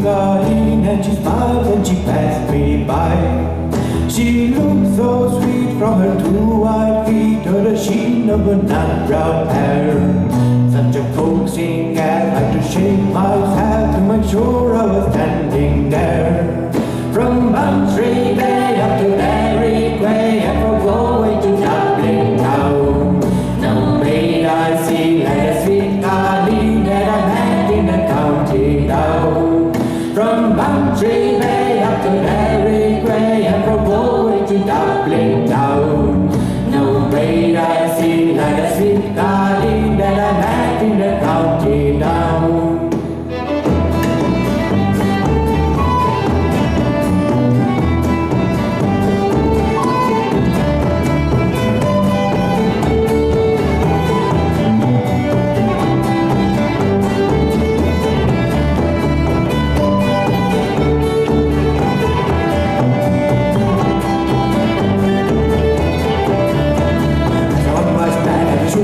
Garden and she smiled when she passed me by. She looked so sweet from her two white feet to the sheen of her nut brown hair. Such a coaxing I'd like to shake my hat to make sure I was standing there. From Bantry Bay up to Berwick Way and from Galway to Dublin town. Now may I see like a sweet Colleen that I met in the county down. From Bantry Bay up to Berwick Way and from Galway to Dublin town. Now may I see like a sweet Colleen that I met in the county down.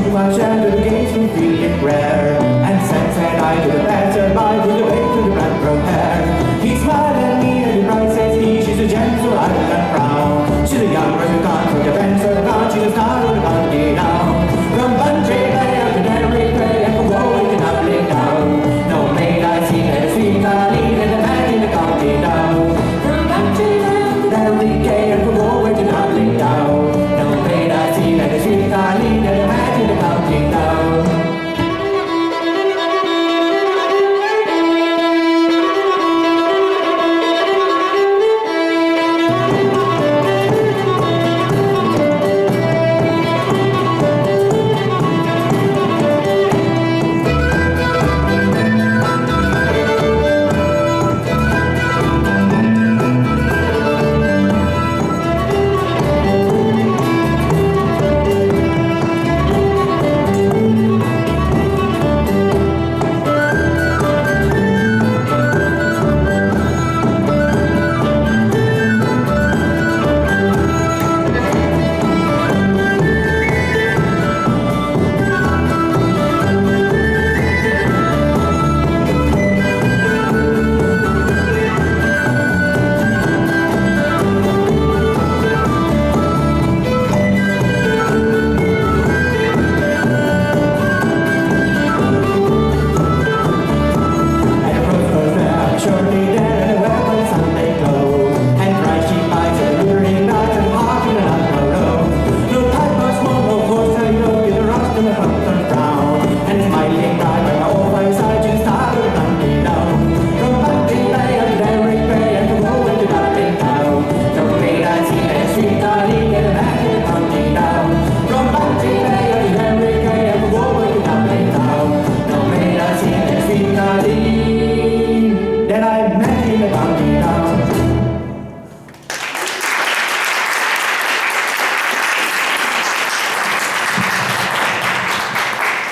My shadow gaze from feeling rare, and said I to the passer-by with a wave to the black brown hair. He smiled at me and he bright says he, she's a gem so I'll not frown. She's a young person gone from the fencer gone, she's a star of the county now. From Bantry Bay up to Berwick Way and from Galway to Dublin town. No maid I see that a sweet Colleen and a man in the county down. From Bantry Bay up to Berwick Way and from Galway to Dublin town. No maid I see that a sweet Colleen and a man in the county down.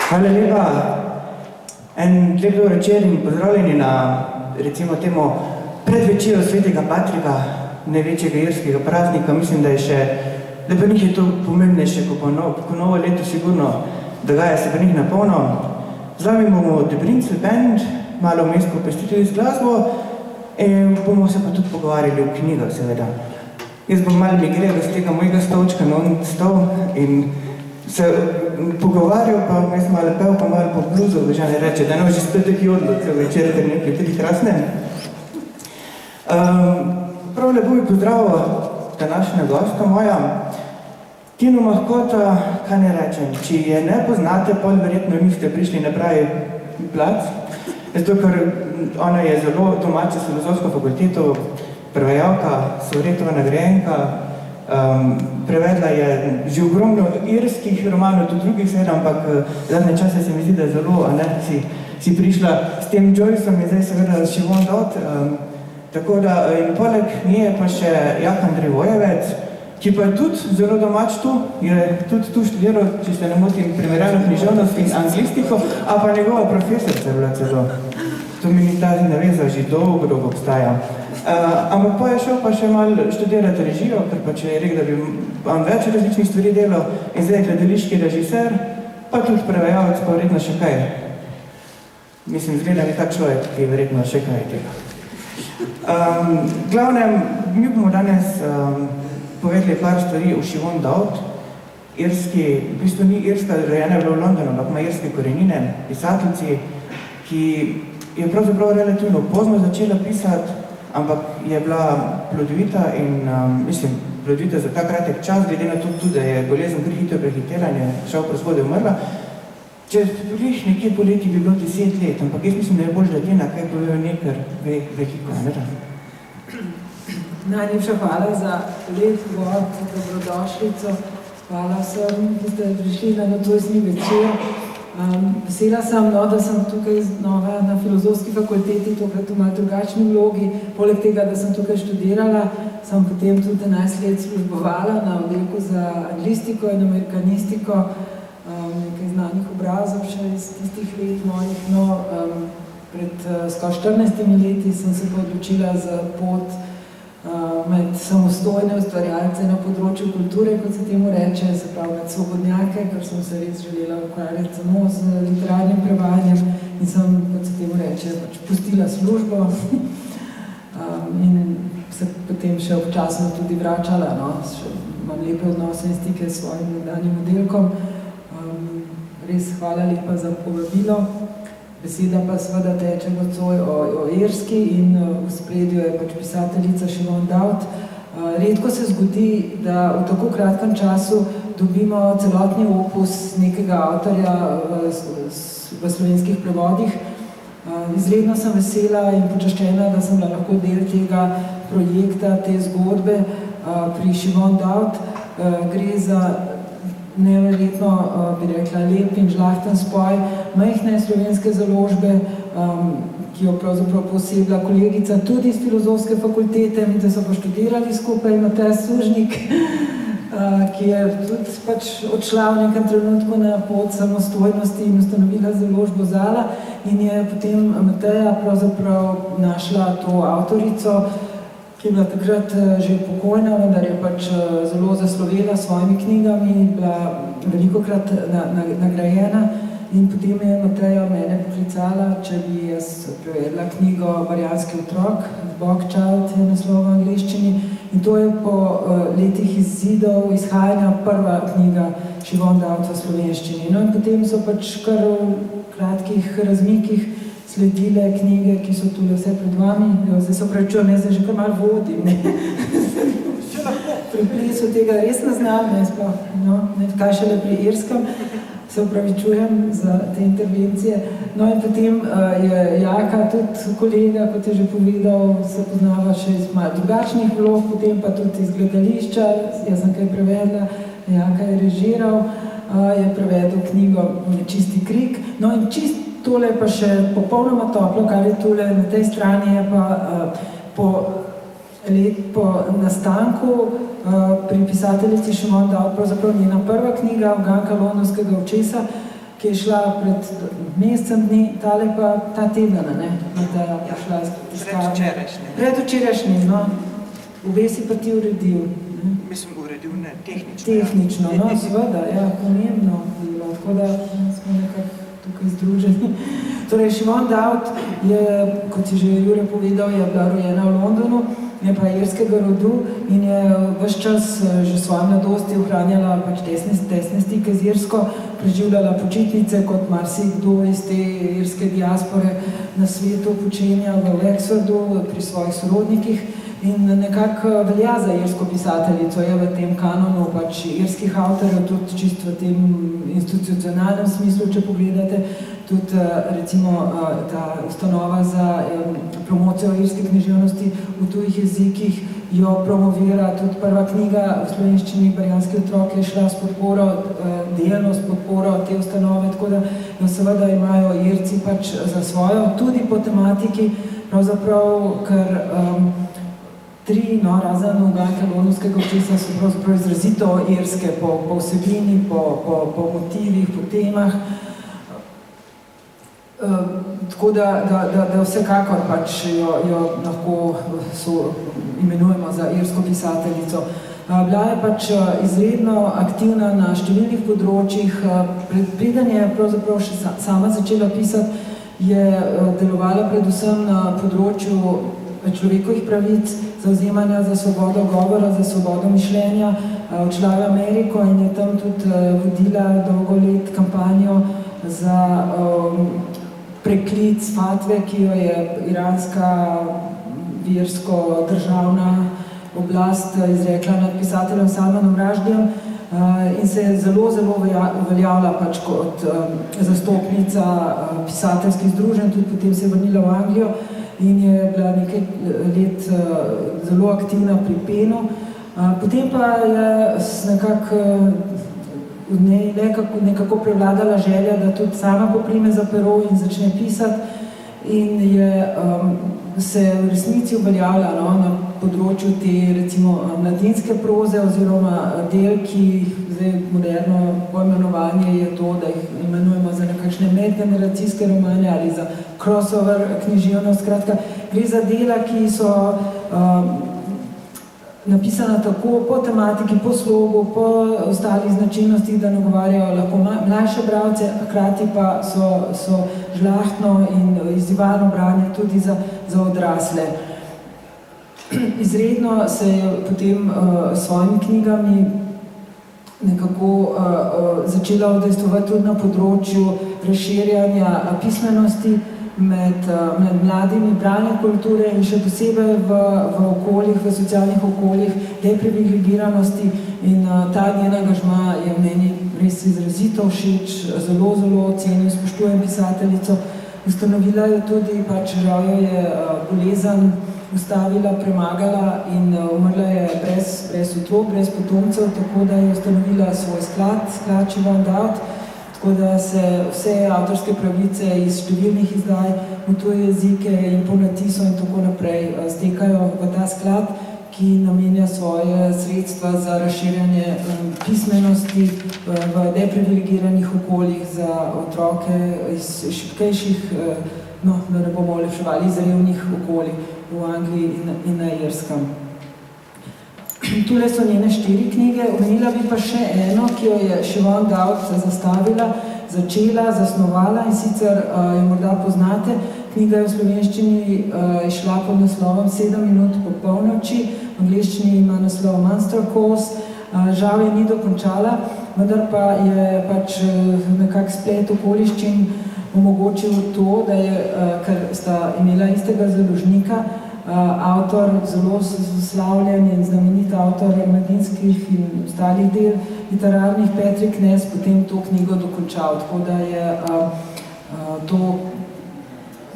Hvala lepa. En lep dober večer in pozdravljeni na, recimo temu, predvečeru svetega Patrika, največjega irskega praznika. Mislim, da je še, da pa njih je to pomembnejše, ko novo leto sigurno dogaja se pa njih na polno. Z vami bomo The Brinsley Band, malo vmes popestili z glasbo in bomo se pa tudi pogovarjali o knjigah, seveda. Jaz bom malo migriral z tega mojega stolčka na on stol in se pogovarjal, pa vmes malo pel, pa malo po bluzu, Božane reče, da ne že spet taki odlod, cel večer, ter nekaj tudi krasne. Prav lepo bi pozdravil današnja gosta moja, Tino Mahkota, kaj ne rečem, če je ne poznate, pol verjetno niste prišli na pravi plac, zato ker ona je zelo domača s filozofsko fakulteto, prevajalka, Sovretova nagrajenka, prevedla je že ogromno irskih romanov, tudi drugih seveda, ampak zadnje čase se mi zdi, da je zelo, si prišla s tem Joyceom in zdaj seveda še von dot. Tako da, in poleg nje je pa še Jak Andrej Vojevec, ki pa je tudi zelo domač tu, je tudi tu študiral, če se ne motim, primerjalno književnost in anglistiko, a pa njegova profesorica je bila celo. To mi ni ta naveza že dolgo obstaja. Ampak pa je šel pa še malo študirati režijo, ker pa če je rekel, da bi vam več različnih stvari delal in zdaj je gledališki režiser, pa tudi prevajalec, pa verjetno še kaj. Mislim, zgleda mi tak človek, ki je verjetno še kaj tega. Glavnem, mi bomo danes povedali par stvari o Siobhan Dowd, irski, v bistvu ni irska, rojena je bila v Londonu, ampak ima irske korenine, pisateljici, ki je pravzaprav relativno pozno začela pisati, ampak je bila plodovita in, plodovita za ta kratek čas, glede na to tudi, da je bolezen kar hitro prehitela in je šel proizvode umrla. Čez nekje poleti bi bilo 10 let, ampak jaz mislim, da je bolj žadina, kaj povejo nekaj veliko, ne? Najlepša hvala za lep vod, dobrodošlico. Hvala vsem, ki ste prišli na nocojšnji večer. Vesela sem, da sem tukaj znova na Filozofski fakulteti, tokrat v malo drugačni vlogi. Poleg tega, da sem tukaj študirala, sem potem tudi 11 let službovala na oddelku za anglistiko in amerikanistiko, nekaj znanih obrazov še iz tistih let mojih. Pred skoraj 14 leti sem se pa odločila za pot med samostojne ustvarjalce na področju kulture, kot se temu reče, se pravi med svobodnjake, ker sem se res želela ukvarjati samo z literarnim prevajanjem in sem, kot se temu reče, pustila službo in se potem še občasno tudi vračala, imam lepe odnose in stike s svojim nekdanjim oddelkom. Res hvala lepa za povabilo. Beseda pa seveda teče nocoj o Irski in v spredju je pač pisateljica Siobhan Dowd. Redko se zgodi, da v tako kratkem času dobimo celotni opus nekega avtorja v slovenskih prevodih. Izredno sem vesela in počaščena, da sem lahko del tega projekta, te zgodbe pri Siobhan Dowd. Gre za neverjetno, bi rekla, lep in žlahten spoj majhne slovenske založbe, ki jo pravzaprav posebila kolegica tudi iz Filozofske fakultete, mi da so pa študirali skupaj, Matej Sužnik, ki je tudi pač odšla v nekem trenutku na pot samostojnosti in ustanovila založbo Zala in je potem Mateja pravzaprav našla to avtorico, ki je bila takrat že pokojna, vendar je pač zelo zaslovela s svojimi knjigami, bila velikokrat nagrajena in potem je Mateja mene poklicala, če bi jaz prevedla knjigo Barjanski otrok, Bog Child je naslov v angleščini in to je po letih izidov izhajanja prva knjiga Siobhan Dowd v slovenščini. In potem so pač kar v kratkih razmikih sledile knjige, ki so tule vse pred vami. Zdaj se opravičujem, jaz že kar malo vodim. Pri plesu tega res ne znam, kaj šele pri irskem. Se opravičujem za te intervencije. No in potem je Jaka, tudi kolega, kot je že povedal, se poznava še iz malo drugačnih vlog, potem pa tudi iz gledališča. Jaz sem kaj prevedla, Jaka je režiral, je prevedel knjigo Čisti krik. No in tole pa še popolnoma toplo, kar je tole na tej strani, je pa po nastanku pri pisateljici Siobhan Dowd, pravzaprav njena prva knjiga, Uganka londonskega očesa, ki je šla pred mesecem dni, tale pa ta teden, Mateja je šla iz tiskarne. Predvčerajšnji, obe si pa ti uredil. Mislim, uredil ne, tehnično. Tehnično, seveda, pomembno bilo, tako da smo nekako tukaj združeni. Torej, Siobhan Dowd je, kot si že Jure povedal, je bila rojena v Londonu, je pa irskega rodu in je ves čas že svojo mladosti ohranjala pač tesne stike z Irsko, preživljala počitnice, kot marsikdo iz te irske diaspore na svetu počenja v Oxfordu pri svojih sorodnikih in nekako velja za irsko pisateljico, je v tem kanonu pač irskih avtorjev, tudi čisto v tem institucionalnem smislu, če pogledate, tudi recimo ta ustanova za promocijo irske književnosti v tujih jezikih jo promovira, tudi prva knjiga v slovenščini Barjanski otrok je šla s podporo, delno s podporo te ustanove, tako da seveda imajo Irci pač za svojo, tudi po tematiki, pravzaprav, ker tri, razen Uganke londonskega očesa so pravzaprav izrazito irske po vsebini, po motivih, po temah. Tako da vsekakor pač jo lahko imenujemo za irsko pisateljico. Bila je pač izredno aktivna na številnih področjih, preden je pravzaprav še sama začela pisati, je delovala predvsem na področju človekovih pravic, zauzemanja za svobodo govora, za svobodo mišljenja, odšla v Ameriko in je tam tudi vodila dolgo let kampanjo za preklic fatve, ki jo je iranska versko državna oblast izrekla nad pisateljem Salmanom Rushdiem in se je zelo uveljavila pač kot zastopnica pisateljskih združenj, tudi potem se je vrnila v Anglijo in je bila nekaj let zelo aktivna pri PEN-u. Potem pa je nekako prevladala želja, da tudi sama poprime za pero in začne pisati in je se v resnici uveljavlja na področju te recimo mladinske proze oziroma del, ki zdaj moderno poimenovanje je to, da jih imenujemo za nekakšne medgeneracijske romane ali za crossover književnost. Skratka, gre za dela, ki so napisana tako po tematiki, po slogu, po ostalih značilnostih, da nagovarjajo lahko mlajše bralce, hkrati pa so žlahtno in izzivano branje tudi za odrasle. Izredno se je potem s svojimi knjigami nekako začela udejstvovati tudi na področju razširjanja pismenosti med mladimi, branje kulture in še posebej v okoljih, v socialnih okoljih, deprivilegiranosti in ta njen angažma je meni res izrazito všeč, zelo cenim, spoštujem pisateljico. Ustanovila je tudi, pač žal jo je bolezen ustavila, premagala in umrla je brez otrok, brez potomcev, tako da je ustanovila svoj sklad She Won't Out, tako da se vse avtorske pravice iz številnih izdaj v tuje jezike in po natisu in tako naprej stekajo v ta sklad, ki namenja svoje sredstva za razširjanje pismenosti v deprivilegiranih okoljih za otroke iz šibkejših, da ne bomo olepševali, iz revnih okolij v Angliji in na Irskem. Tule so njene 4 knjige, omenila bi pa še eno, ki jo je She Won't Out zastavila, začela, zasnovala in sicer jo morda poznate. Knjiga je v slovenščini išla pod naslovom 7 minut po polnoči, v angleščini ima naslov Monster Calls, žal je ni dokončala, vendar pa je pač nekak splet okoliščin omogočil to, da je, ker sta imela istega založnika, avtor, zelo slavljen in znamenit avtor mladinskih in ostalih del literarnih, Patrick Ness, potem to knjigo dokončal. Tako da je to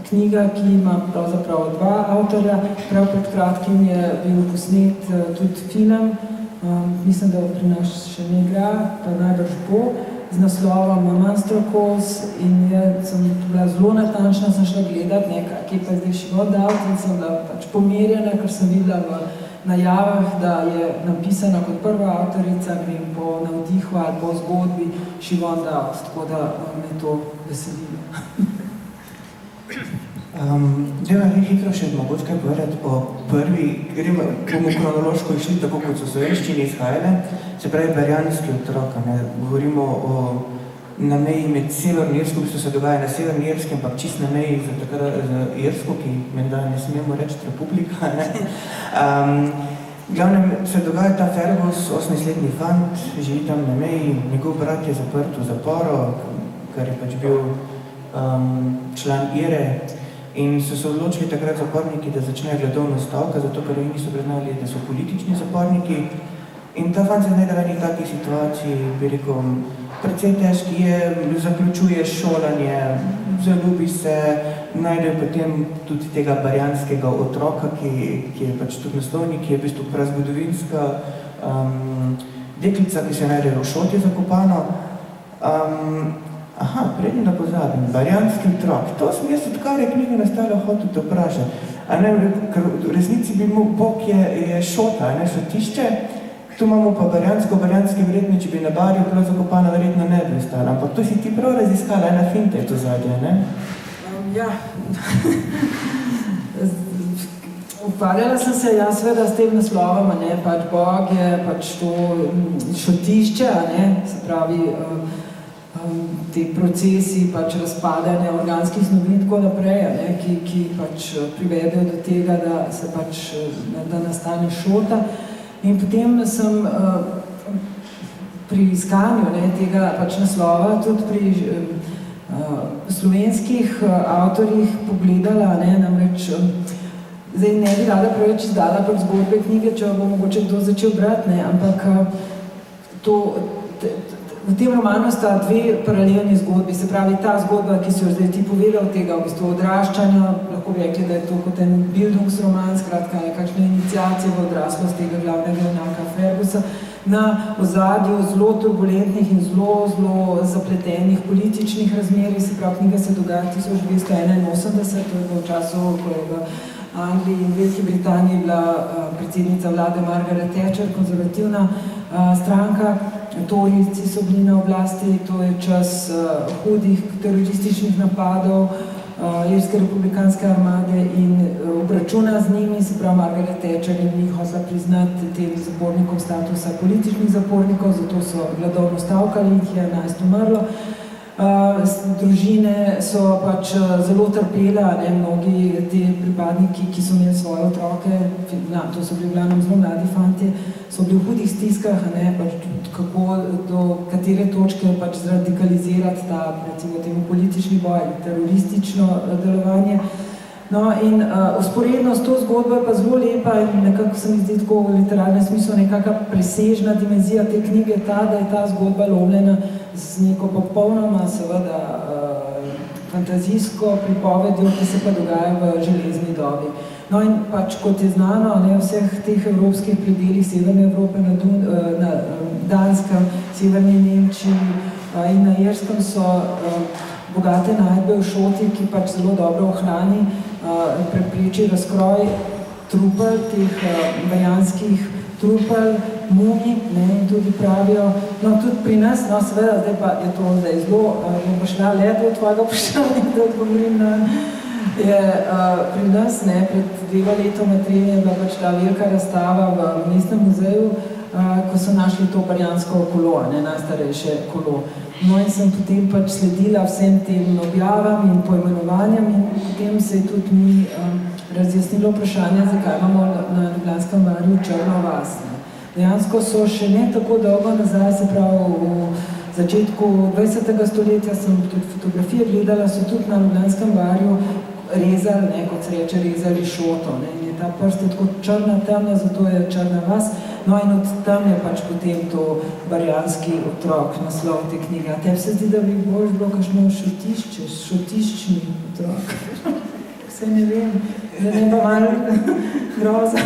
knjiga, ki ima pravzaprav 2 avtorja. Prav pred kratkim je bil posnet tudi film, mislim, da pri nas še ne igra, pa najbrž bo, z naslovom Monster Calls in sem bila zelo natančna, sem šla gledat nekaj, ki pa zdaj She Won't Out in sem bila pač pomerjena, ker sem videla v najavah, da je napisana kot prva avtorica, grem po navdihu ali po zgodbi She Won't Out, tako da me to veseli. Dajmo hitro še mogoče kaj povedati o prvi, bomo kronološko išli tako, kot so slovenščini izhajale, se pravi Barjanski otrok, govorimo o na meji med Severno Irsko, ki se dogaja na Severni Irski, ampak čist na meji z Irsko, ki menda ne smemo reči republika. Glavnem se dogaja ta Fergus, 18-letni fant, živi tam na meji, njegov brat je zaprt v zaporu, ker je pač bil član Ire. In so se odločili takrat zaporniki, da začnejo gladovno stavko, zato ker oni so priznali, da so politični zaporniki. In ta fant se znajde v enih takih situacij, bi rekel, precej težki je, zaključuje šolanje, zaljubi se, najde potem tudi tega barjanskega otroka, ki je pač tudi naslovnik, ki je v bistvu prazgodovinska deklica, ki se najde v Šoti zakopano. Prednji da pozabim, Barjanski otrok. To sem jaz odkar je knjiga nastala hotel te vprašati. Ker v resnici bi mu Bog je Šota, šotišče, tu imamo pa Barjanski verjetno, če bi na barju prav zakopana, verjetno ne bi ostala. Ampak to si ti prav raziskala, ena finta je to zadnje, ne? Ja. Ukvarjala sem se jaz seveda s tem naslovom, pač Bog je pač to šotišče, se pravi, te procesi pač razpadanja organskih snovi in tako naprej, ne, ki pač privedejo do tega, da se pač da nastane šota. In potem sem pri iskanju tega pač naslova tudi pri slovenskih avtorjih pogledala, namreč zdaj ne bi rada preveč izdala pač zgodbe knjige, če bo mogoče kdo začel brati, ampak v tem romanu sta dve paralelni zgodbi, se pravi ta zgodba, ki si jo zdaj ti povedal, tega v bistvu odraščanja, lahko bi rekli, da je to kot en Bildungsroman, skratka kakšna iniciacija v odraslost tega glavnega junaka Fergusa, na ozadju zelo turbulentnih in zelo zapletenih političnih razmerij, se pravi knjiga se dogaja 1281, to je v času, ko je v Angliji in Veliki Britaniji bila predsednica vlade Margaret Thatcher, konzervativna stranka, Torijci so bili na oblasti, to je čas hudih terorističnih napadov Irske republikanske armade in obračuna z njimi, se pravi Margaret Thatcher in njih hotela priznati tem zapornikom statusa političnih zapornikov, zato so gladovno stavkali, jih je 11 umrlo. Družine so pač zelo trpela, mnogi te pripadniki, ki so imeli svoje otroke, to so bili glavno zelo mladi fantje, so bili v hudih stiskah, pač kako do katere točke pač zradikalizirati ta, recimo temu, politični boj ali teroristično delovanje. No in usporedno s to zgodbo je pa zelo lepa in nekako se mi zdi tako v literarnem smislu nekaka presežna dimenzija te knjige ta, da je ta zgodba lovljena z neko popolnoma seveda fantazijsko pripovedjo, ki se pa dogaja v železni dobi. No in pač kot je znano, v vseh teh evropskih predelih Severne Evrope, na Danskem, Severni Nemčiji in na Irskem so bogate najdbe v šoti, ki pač zelo dobro ohrani, prepreči razkroj trupel, teh bajanskih trupel, mumij, in tudi pravijo, no tudi pri nas, no seveda, zdaj pa je to zdaj zelo, bom pa šla leto od tvojega vprašanja, da odgovorim na, je pri nas, pred 2 letoma, 3 je bila pač ta velika razstava v Mestnem muzeju, ko so našli to barjansko kolo, najstarejše kolo. No in sem potem pač sledila vsem tem objavam in poimenovanjem in potem se je tudi mi razjasnilo vprašanje, zakaj imamo na Ljubljanskem barju Črno vas. Dejansko so še ne tako dolgo nazaj, se pravi v začetku 20. stoletja, sem tudi fotografije gledala, so tudi na Ljubljanskem barju rezali, kot se reče, rezali šoto. In je ta prst tako črna, temna, zato je Črna vas. No in od tam je pač potem to barjanski otrok, naslov te knjige. A tebi se zdi, da bi boš bilo kakšno šotišče, šotiščni otrok? Vse ne vem, da ne pa malo groza.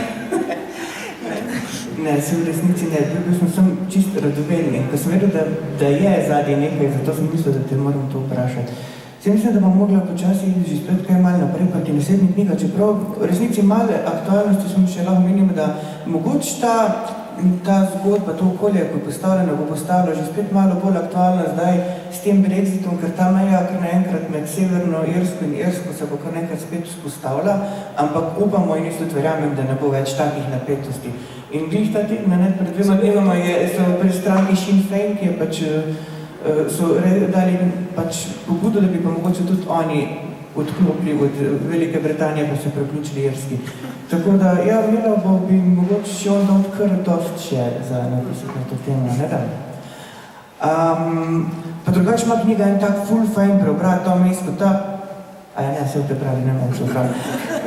Ne, se v resnici ne, bil sem čisto radovedni. Ko sem vedel, da je zadnje nekaj, zato sem mislil, da te moram to vprašati. Se mislim, da bom mogla počasi že spet kaj malo naprej, pa ti naslednji knjiga, čeprav v resnici male aktualnosti smo še lahko menim, da mogoče ta zgodba, to okolje, ko je postavljeno, bo postavilo že spet malo bolj aktualno zdaj s tem Brexitom, ker ta meja kar naenkrat med Severno Irsko in Irsko se bo kar nekaj spet vzpostavila, ampak upamo in isto verjamem, da ne bo več takih napetosti. In glih ta tedna, pred 2 dnevoma so pri stranki Sinn Féin, ki je pač so dali pač pobudo, da bi pa mogoče tudi oni odklopili od Velike Britanije, pa so preključili Irski. Tako da, ja, imela bi mogoče še onda odkar dost še za napisati na to temo, ne da? Pa drugače ima knjiga en tak full fajn preobrat, to mesto, ne, se v te pravi, ne bom šel pravi.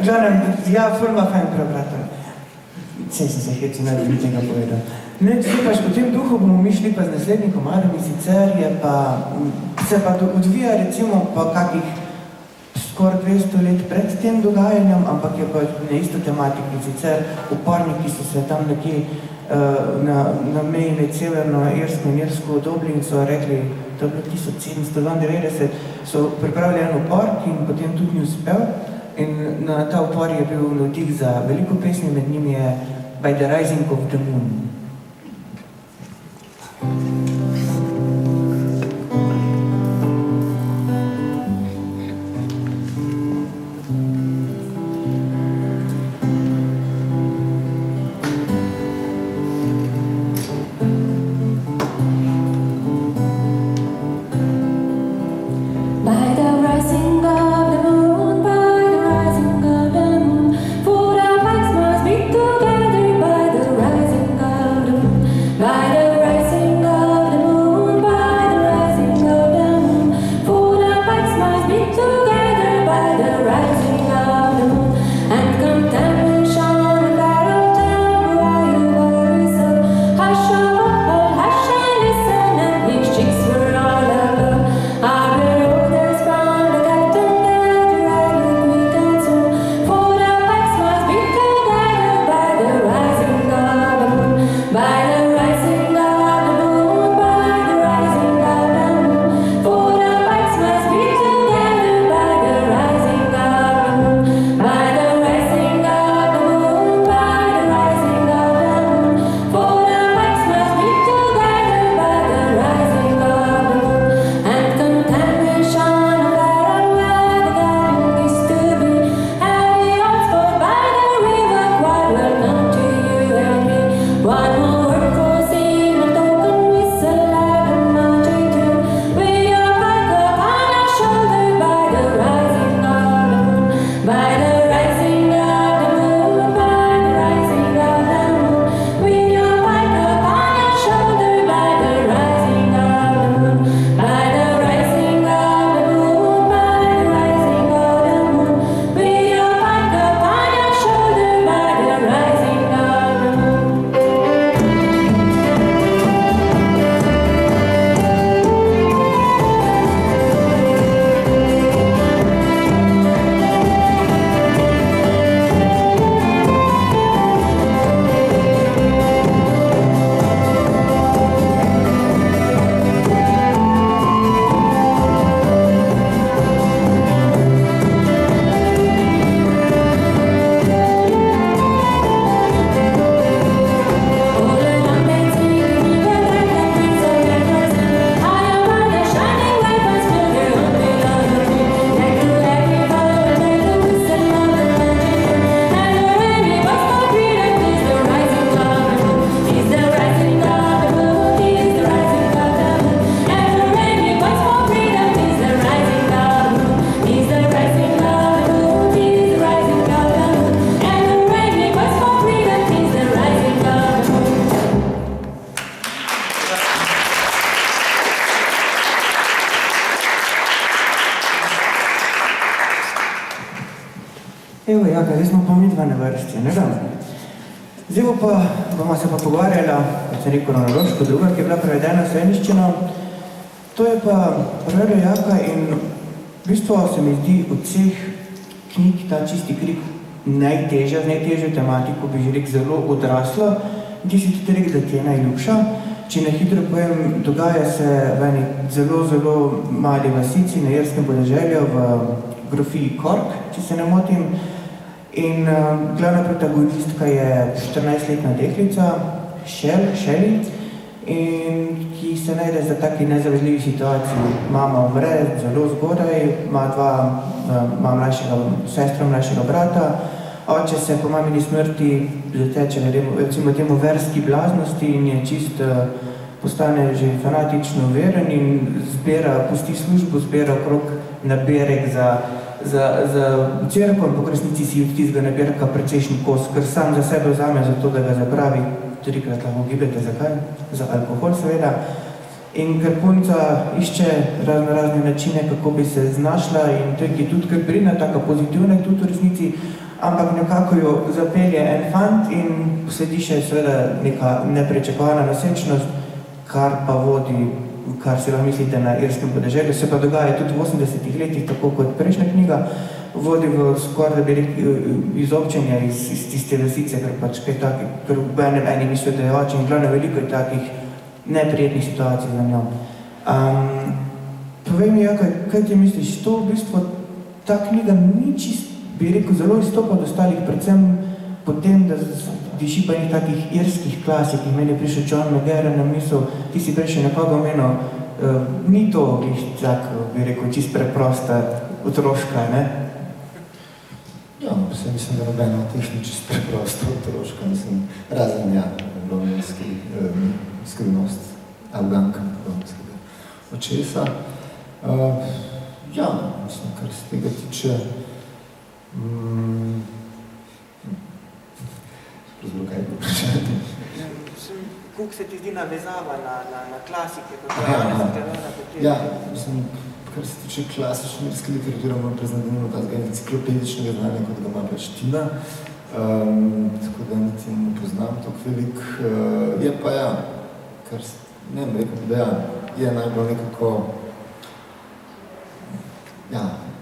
Glavnem, ja, full ima fajn preobrat. Sem se hecil, ne bi tega povedal. Ne, pač po tem duhu bomo mi šli pa z naslednjim komadom in sicer se pa odvija recimo pa kakih skoraj 200 let pred tem dogajanjem, ampak je pa na isto tematiko in sicer uporniki so se tam nekje na meji med Severno Irsko in Irsko odobli in so rekli, to je bilo 1792, so pripravili en upor in potem tudi ni uspel in na ta upor je bil navdih za veliko pesmi, med njimi je By the Rising of the Moon. Evo, Jaka, zdaj smo pa mi dva na vrsti, ne vem. Zdaj bomo se pa pogovarjala, kot sem rekel, kronološko druga, ki je bila prevedena v slovenščino. To je pa prevedla Jaka in v bistvu se mi zdi od vseh knjig ta čisti krik najtežja, z najtežjo tematiko, bi že rekel, zelo odrasla. Ti si tudi rekel, da ti je najljubša. Če na hitro povem, dogaja se v eni zelo, zelo mali vasici na irskem podeželju v grofiji Cork, če se ne motim. In glavna protagonistka je 14-letna deklica, Shelley, in ki se najde za taki nezavezljivi situaciji. Mama umre zelo zgodaj, ima sestro mlajšega brata, oče se po mamini smrti zateče, recimo temu verski blaznosti in je čist postane že fanatično veren in pusti službo, zbira okrog naberek za cerkev, po resnici si od tistega nabirka precejšnji kos, ker sam za sebe vzame za to, da ga zapravi, trikrat lahko gibete, zakaj? Za alkohol seveda. In ker punca išče razne načine, kako bi se znašla in tudi kar brina, taka pozitivna tudi v resnici, ampak nekako jo zapelje en fant in posledi še seveda neka neprečakovana nosečnost, kar pa vodi, kar si lahko mislite na irskem podeželju, se pa dogaja tudi v 80-ih letih, tako kot prejšnja knjiga, vodi v skoraj, da bi rekel, izobčenje iz tiste vasice, ker pač kaj takih, ker v eni mislijo, da je oče in glavno veliko je takih neprijetnih situacij za njo. Povej mi, Jaka, kaj ti misliš, to v bistvu, ta knjiga ni čist, bi rekel, zelo izstopa od ostalih, predvsem potem, da diši pa nekih takih irskih klasik, in meni je prišel John McGarren na misel, ti si prej še nekoga omenil, ni to tak, bi rekel, čist preprosta otroška, ne? Ja, se mislim, da nobeno teh ni čist preprosta otroška, mislim, razen romanski skrivnost Afganka, romanskega očesa. Ja, mislim, kar se tega tiče, pravzaprav kaj bi vprašati? Kako se ti zdi navezava na klasike? Ja, mislim, kar se tiče klasične irske literature, moram priznati, da nimamo tazga enciklopedičnega znanja, kot ga ima pač Tina, tako da niti ne poznam toliko velik. Je pa ja, kar se, ne vem, rekel, da ja, je najbolj nekako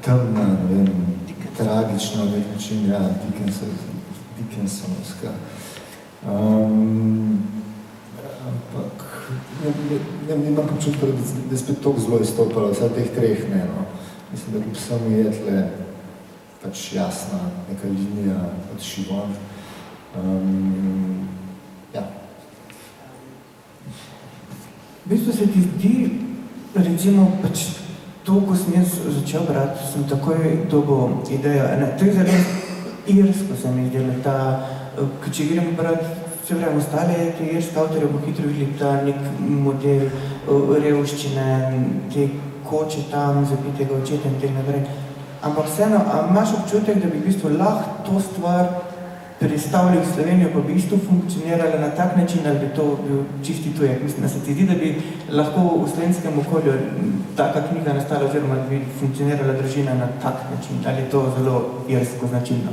temna, ne vem, tragična na nek način, ja, Dickensonovska. Ampak, nimam počutka, da je spet toliko zelo izstopalo, vsaj teh treh ne, no. Mislim, da kljub samo je tle pač jasna neka linija od Šivon. Ja. V bistvu se ti zdi, recimo, pač to, ko sem jaz začel brati, sem takoj dobil idejo. To je zelo irsko se mi zdelo, ker če gremo brati, se vrem, ostale te irske avtorje bo hitro videli ta nek model revščine, te koče tam, zapitega očeta in tega naprej. Ampak vseeno, a imaš občutek, da bi v bistvu lahko to stvar predstavili v Slovenijo, pa bi isto funkcionirala na tak način, ali bi to bil čisti tujek? Mislim, da se ti zdi, da bi lahko v slovenskem okolju taka knjiga nastala, oziroma da bi funkcionirala družina na tak način, ali je to zelo irsko značilno?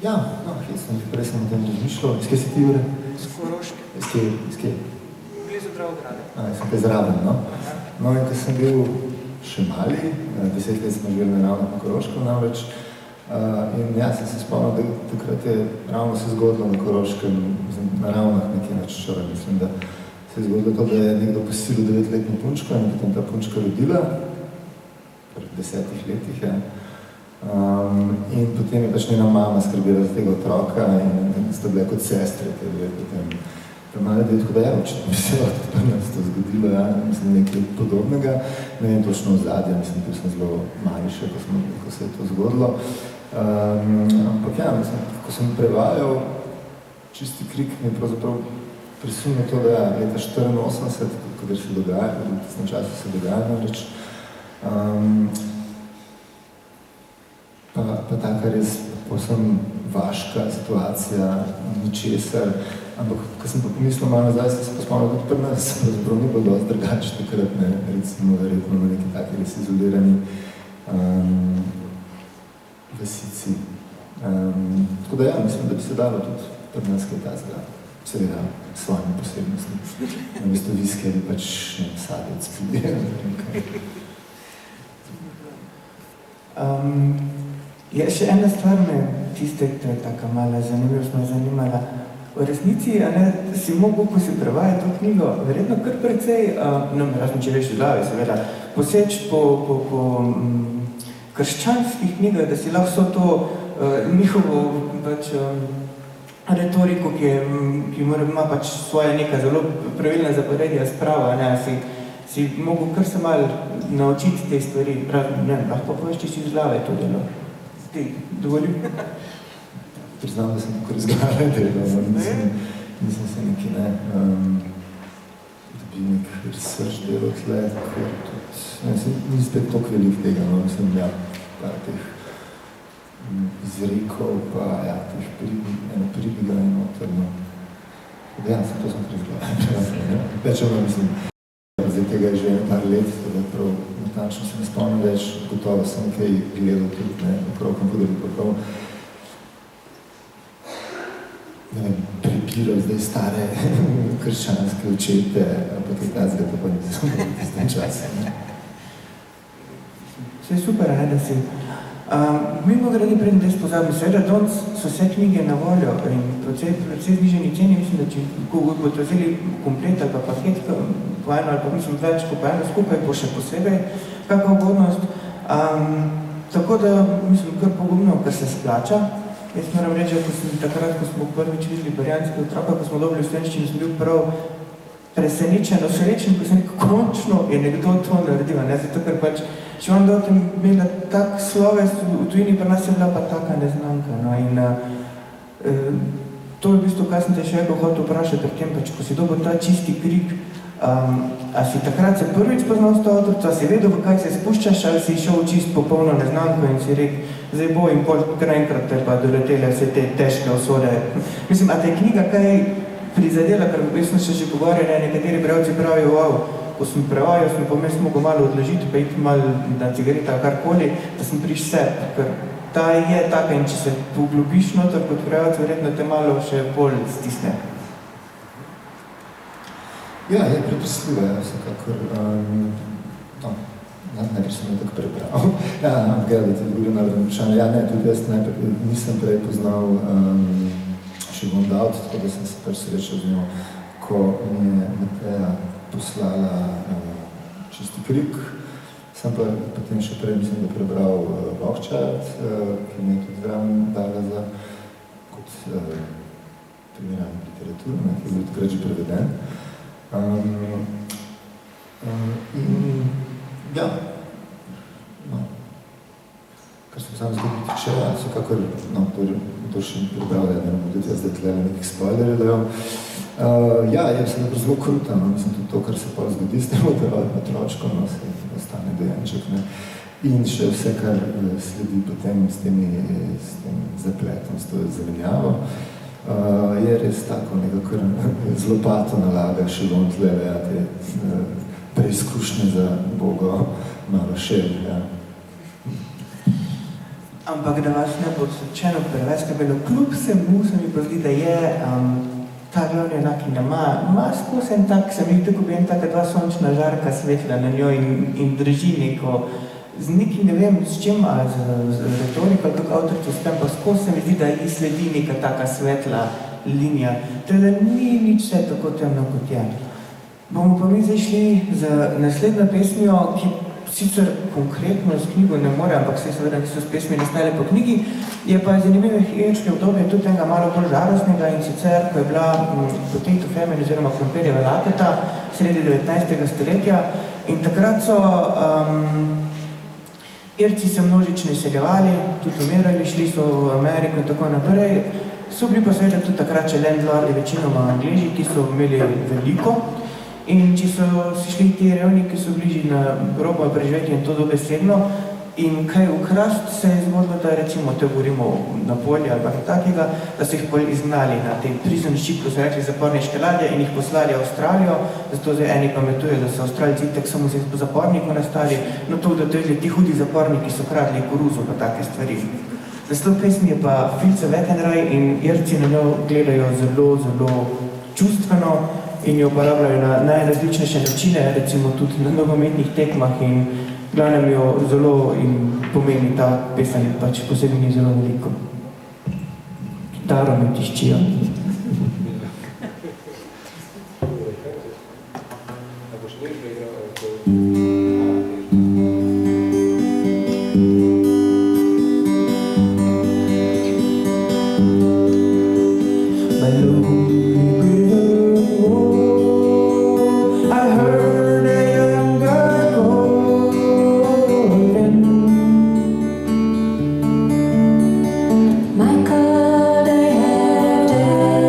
Ja, no, prej sem o tem razmišljal. Iz kje si ti, Jure? Iz Koroške. Iz kje? Blizu Dravograda. Sem te zraven, no? No, in ko sem bil še mali, 10 let smo živeli na Ravnah na Koroškem namreč, in ja, sem se spomnil, da takrat je ravno se zgodilo na Koroškem, na Ravnah nekje na Čečora, mislim, da se je zgodilo to, da je nekdo posilil 9-letno punčko in potem ta punčka rodila, pri 10 letih, ja. In potem je pač njena mama skrbila za tega otroka in sta bile kot sestre, ki je bile potem premale detko, da je očitno bi se to zgodilo, ja, mislim, nekaj podobnega. Ne vem točno ozadje, mislim, da sem zelo mali še, ko se je to zgodilo. Ampak ja, mislim, ko sem prevajal Čisti krik, mi je pravzaprav presunilo to, da ja, leta 84, kadar se dogaja, v tistem času se dogaja namreč, pa taka res povsem vaška situacija, ničesar, ampak ko sem pa pomislil malo nazaj, sem se pa spomnil, da pri nas pravzaprav ni bilo dosti drugače takrat, ne, recimo verjetno na neki taki res izolirani vasici. Tako da ja, mislim, da bi se dalo tudi pri nas kaj tazga, seveda s svojimi posebnostmi. Na mesto viske ali pač sadec pide. Ja, še ena stvar me tiste, to je taka mala zanimivost, me zanimala. V resnici, si mogel, ko si prevajal to knjigo, verjetno kar precej, razen če veš glave, seveda, poseč po krščanskih knjigah, da si lahko to njihovo pač retoriko, ki ima pač svoje neka zelo pravilna zaporedja sprava, si mogel kar se malo naučiti te stvari, lahko poveš, če si iz glave to delo. Ti, dovolim? Priznam, da sem tako razglave delal, nisem se neki da bi nek research delal tle, ker tudi, ni spet toliko velik tega, mislim, ja, par teh izrekov, pa ja, teh pribiga in noterno. Ja, to sem razglave. Pečemo, mislim, zdaj tega je že par let, da prav natančno se ne spomnim več, gotovo sem kaj gledal tudi, okrog komputerju, pa prav prebiral zdaj stare krščanske očete, pa kaj tazga, to pa nisem v tistem času. Vse je super, da si. Mimo grede predem, da spozabim, seveda danes so vse knjige na voljo in predvsej zniženi ceni, mislim, da če bodo vzeli komplet ali pa paket po eno ali pa mislim več po eno skupaj, bo še posebej kakva ugodnost. Tako da mislim, kar pogumno, kar se splača. Jaz moram reči, da takrat, ko smo prvič videli Barjanskega otroka, ko smo dobili v slovenščini, sem bil prav presenečen, srečen, ko sem rekel, končno je nekdo to naredil, zato ker pač če vam dotem imela tak sloves, v tujini pa nas je bila pa taka neznanka. In to je v bistvu, kaj sem te še hotel vprašati pri tem, pač, ko si dobil ta Čisti krik, A si takrat se prvič poznal s to avtorico, a si vedel, v kaj se spuščaš, ali si šel čist popolno neznanko in si rekel, zdaj bo in pol kar enkrat te pa doletele vse te težke usode. Mislim, a te je knjiga kaj prizadela, ker jaz sem se že pogovarjal, nekateri bralci pravijo, wow, ko sem prevajal, sem pomest mogel malo odložiti, pa iti malo na cigareta, karkoli, da sem priš seb, ker ta je taka in če se poglobiš noter kot prevajalec, verjetno te malo še bolj stisne. Ja, je preprosljiva, ja, vsekakor. Najprej sem jo tako prebral. Ja, gledajte, odgovorim na vprašanje. Ja, ne, tudi jaz nisem prej poznal Siobhan Dowd, tako da sem se pač srečal z njo, ko mi je Mateja poslala Čisti krik. Sem pa potem še prej, mislim, da prebral Rothschild, ki mi je tudi zraven dala za kot primerjanje literaturo, ki je bil takrat že preveden. Ja, kar sem sam zgodil tiče, vsekakor, to še prebral, da ne bom tudi jaz zdaj tle nekih spoilerjev dajal. Ja, je vse zelo kruta, mislim tudi to, kar se pa zgodi s tem otročko, se ostane dojenček, ne. In še vse, kar sledi potem s tem zapletom, s to zelenjavo. Je res tako nekako z lopato nalaga še von tlele, ja, te preizkušnje za Bogo malo šel, ja. Ampak da vas ne bo odsočeno preveč, kaj bilo kljub vsemu, se mi pozdi, da je ta glavni junak in da ima skozi en tak, se mi tako bi en taka dva sončna žarka svetla na njo in drži neko, z nekim, ne vem, s čim, ali z retoriko, ali kako avtorico spem, pa skozi se mi zdi, da ji sledi neka taka svetla linija. Teda ni nič vse tako temno, kot je. Bomo pa mi zdaj šli z naslednjo pesmijo, ki sicer konkretno s knjigo ne more, ampak se seveda niso s pesmi nastale po knjigi, je pa zanimive hiječke obdobje tudi enega malo bolj žalostnega in sicer, ko je bila Potato Famine oziroma Krompirjeva lakota sredi 19. stoletja in takrat so Irci se množično izseljevali, tudi umirali, šli so v Ameriko in tako naprej. So bili pa seveda tudi takrat še landlordi, večinoma Angleži, ki so imeli veliko. In če so si šli ti revni, ki so bliži na robo preživeti in to dobesedno, in kaj ukrast se je zgodilo, da recimo te govorimo na polje ali pa takega, da so jih pol izgnali na tej prison ship, ko so rekli zaporniške ladje in jih poslali v Avstralijo, zato zdaj eni pametujejo, da so Avstralci itak samo z zapornikov nastali, no to, da ti hudi zaporniki so kradli koruzo pa take stvari. Naslov pesmi je pa Filce Vetenraj in Irci na njo gledajo zelo, zelo čustveno in jo uporabljajo na najrazličnejše načine, recimo tudi na nogometnih tekmah in glavnem jo zelo in pomeni ta pesem, pač posebej ni zelo veliko. Kitaro me tiščijo. My God, I have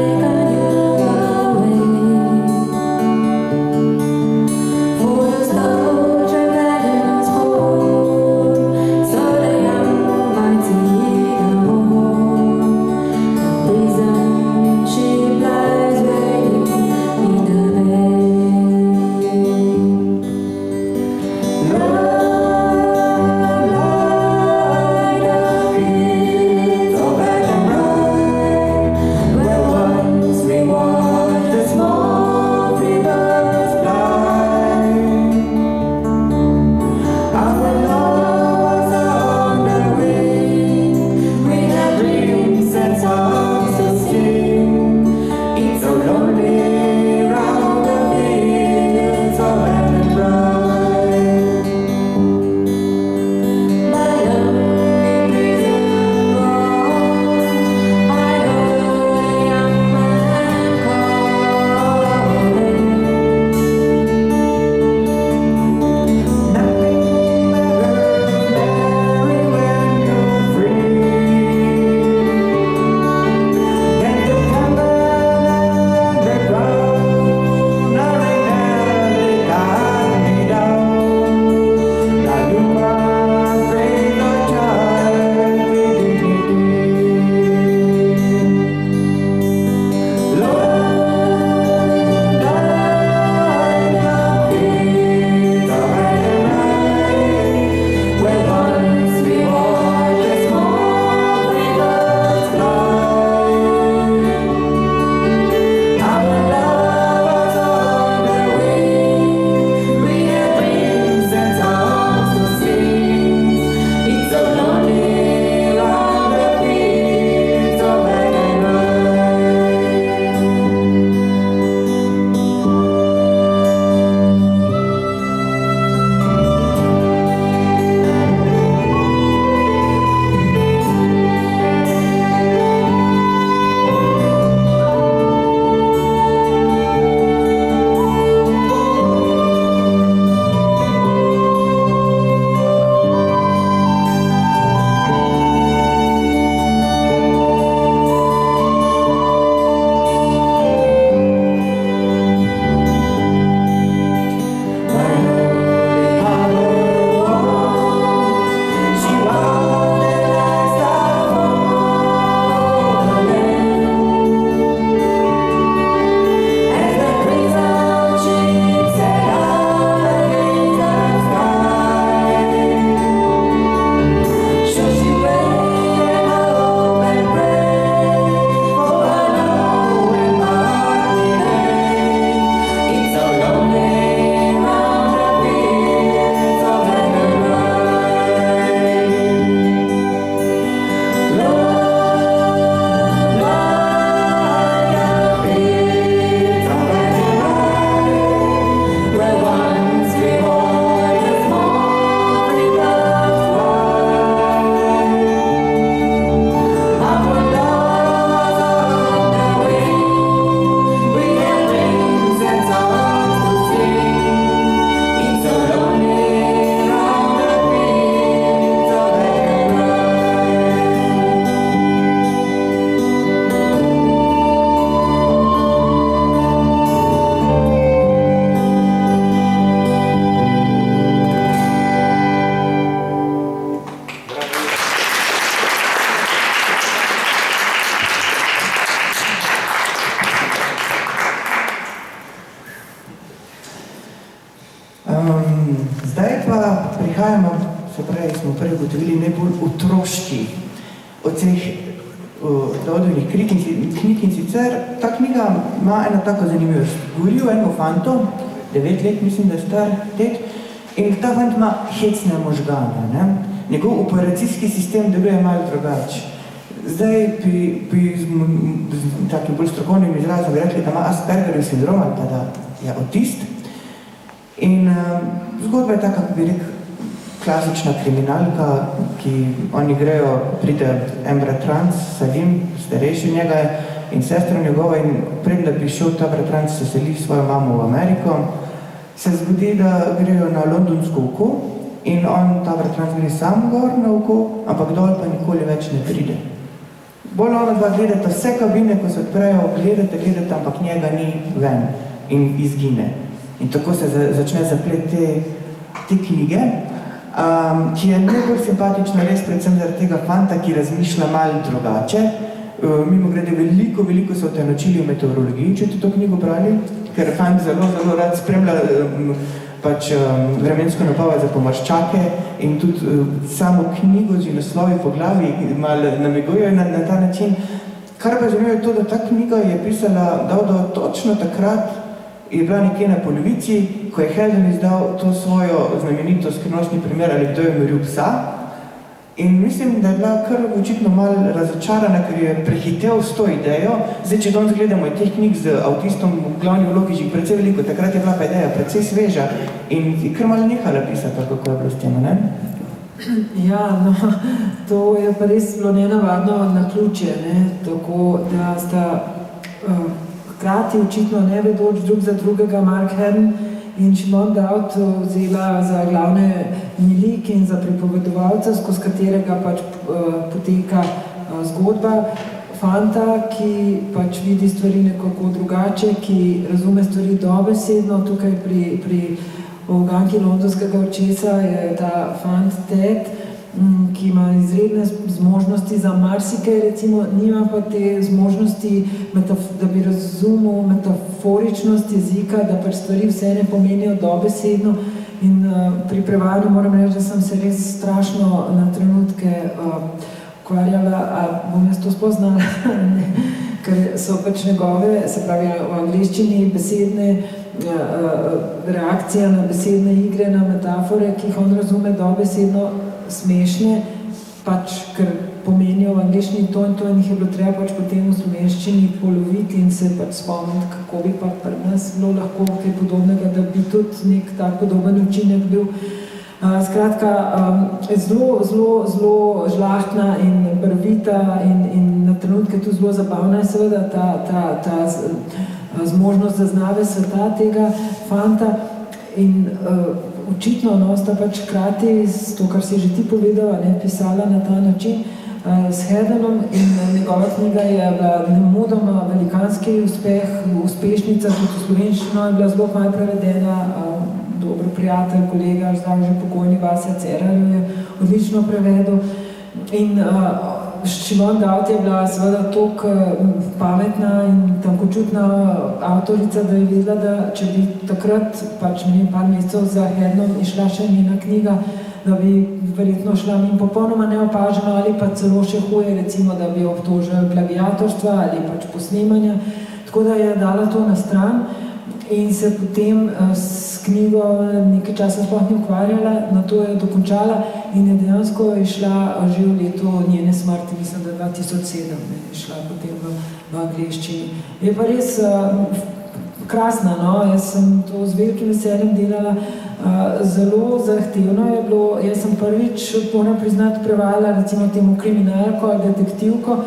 se pravi, smo prej ugotovili, najbolj otroški od vseh Dodovih knjig in sicer ta knjiga ima eno tako zanimivost. Govori o enem fantu, 9 let, mislim, da je star tet, in ta fant ima hecne možgane. Ne? Njegov operacijski sistem deluje malo drugače. Zdaj, z takim bolj strokovnim izrazom bi rekli, da ima Aspergerjev sindrom ali pa da je autist. In zgodba je taka, kako bi rekel, klasična kriminalka, ki oni grejo, pride en bratranc, Salim, starejši njega in sestra njegova in pred da bi šel ta bratranc se seli svojo mamo v Ameriko, se zgodi, da grejo na londonsko oko in on, ta bratranc, gre sam gor na oko, ampak dol pa nikoli več ne pride. Bolj ona dva gledata vse kabine, ko se odprejo, gledate, ampak njega ni ven in izgine. In tako se začne zaplet te knjige, ki je najbolj simpatična res predvsem zaradi tega fanta, ki razmišlja malo drugače. Mimogrede, veliko so te naučili v meteorologiji, če ste to knjigo brali, ker fant zelo rad spremlja vremensko napoved za pomorščake in tudi samo knjigo z naslovi po glavi malo namigujejo na ta način. Kar pa zanimivo je to, da ta knjiga je pisala Dovdo točno takrat, je bila nekje na polovici, ko je Heldon izdal to svojo znamenito skrivnostni primer, ali kdo je umoril psa. In mislim, da je bila kar očitno malo razočarana, ker je prehitel s to idejo. Zdaj, če danes gledamo teh knjig z avtistom v glavni vlogi že precej veliko, takrat je bila pa ideja precej sveža in kar malo nehala pisati, kako je bilo s tem, ne? Ja, no, to je pa res bilo nenavadno naključje, ne? Tako da sta hkrati očitno ne vedoč drug za drugega Mark Herman in Simone Daud vzela za glavne lik in za pripovedovalca, skozi katerega pač poteka zgodba fanta, ki pač vidi stvari nekako drugače, ki razume stvari dobesedno. Tukaj pri uganki londonskega očesa je ta fant Ted, ki ima izredne zmožnosti za marsikaj, recimo nima pa te zmožnosti, da bi razumel metaforičnost jezika, da pač stvari vse ne pomenijo dobesedno. In pri prevajanju moram reči, da sem se res strašno na trenutke ukvarjala, a bom jaz to spoznala, ker so pač njegove, se pravi v angleščini, besedne reakcije na besedne igre, na metafore, ki jih on razume dobesedno, smešne, pač, ker pomenijo v angleščini to in jih je bilo treba pač potem v slovenščini poloviti in se pač spomniti, kako bi pa pri nas bilo lahko kaj podobnega, da bi tudi nek tak podoben učinek bil. Skratka, zelo žlahtna in barvita in na trenutke tudi zelo zabavna je seveda ta zmožnost zaznave sveta tega fanta in očitno sta pač hkrati s to, kar si že ti povedala, pisala na ta način s Hermanom in njegova knjiga je bila nemudoma velikanski uspeh, uspešnica, tudi v slovenščino je bila zelo malo prevedena, dober prijatelj, kolega, zdaj že pokojni Vasja Cerar je odlično prevedel in Simone Daud je bila seveda toliko pametna in tankočutna avtorica, da je vedela, da če bi takrat, pač par mesecev za Hermanom išla še njena knjiga, da bi verjetno šla min popolnoma neopaženo ali pa celo še huje, recimo, da bi obtožili plagiatorstva ali pač posnemanja. Tako da je dala to na stran in se potem s knjigo nekaj časa sploh ni ukvarjala, na to je dokončala in je dejansko išla že v letu njene smrti, mislim, da 2007, je šla potem v angleščini. Je pa res krasna, no, jaz sem to z velikim veseljem delala, zelo zahtevno je bilo, jaz sem prvič, moram priznati, prevajala recimo temu kriminalko ali detektivko,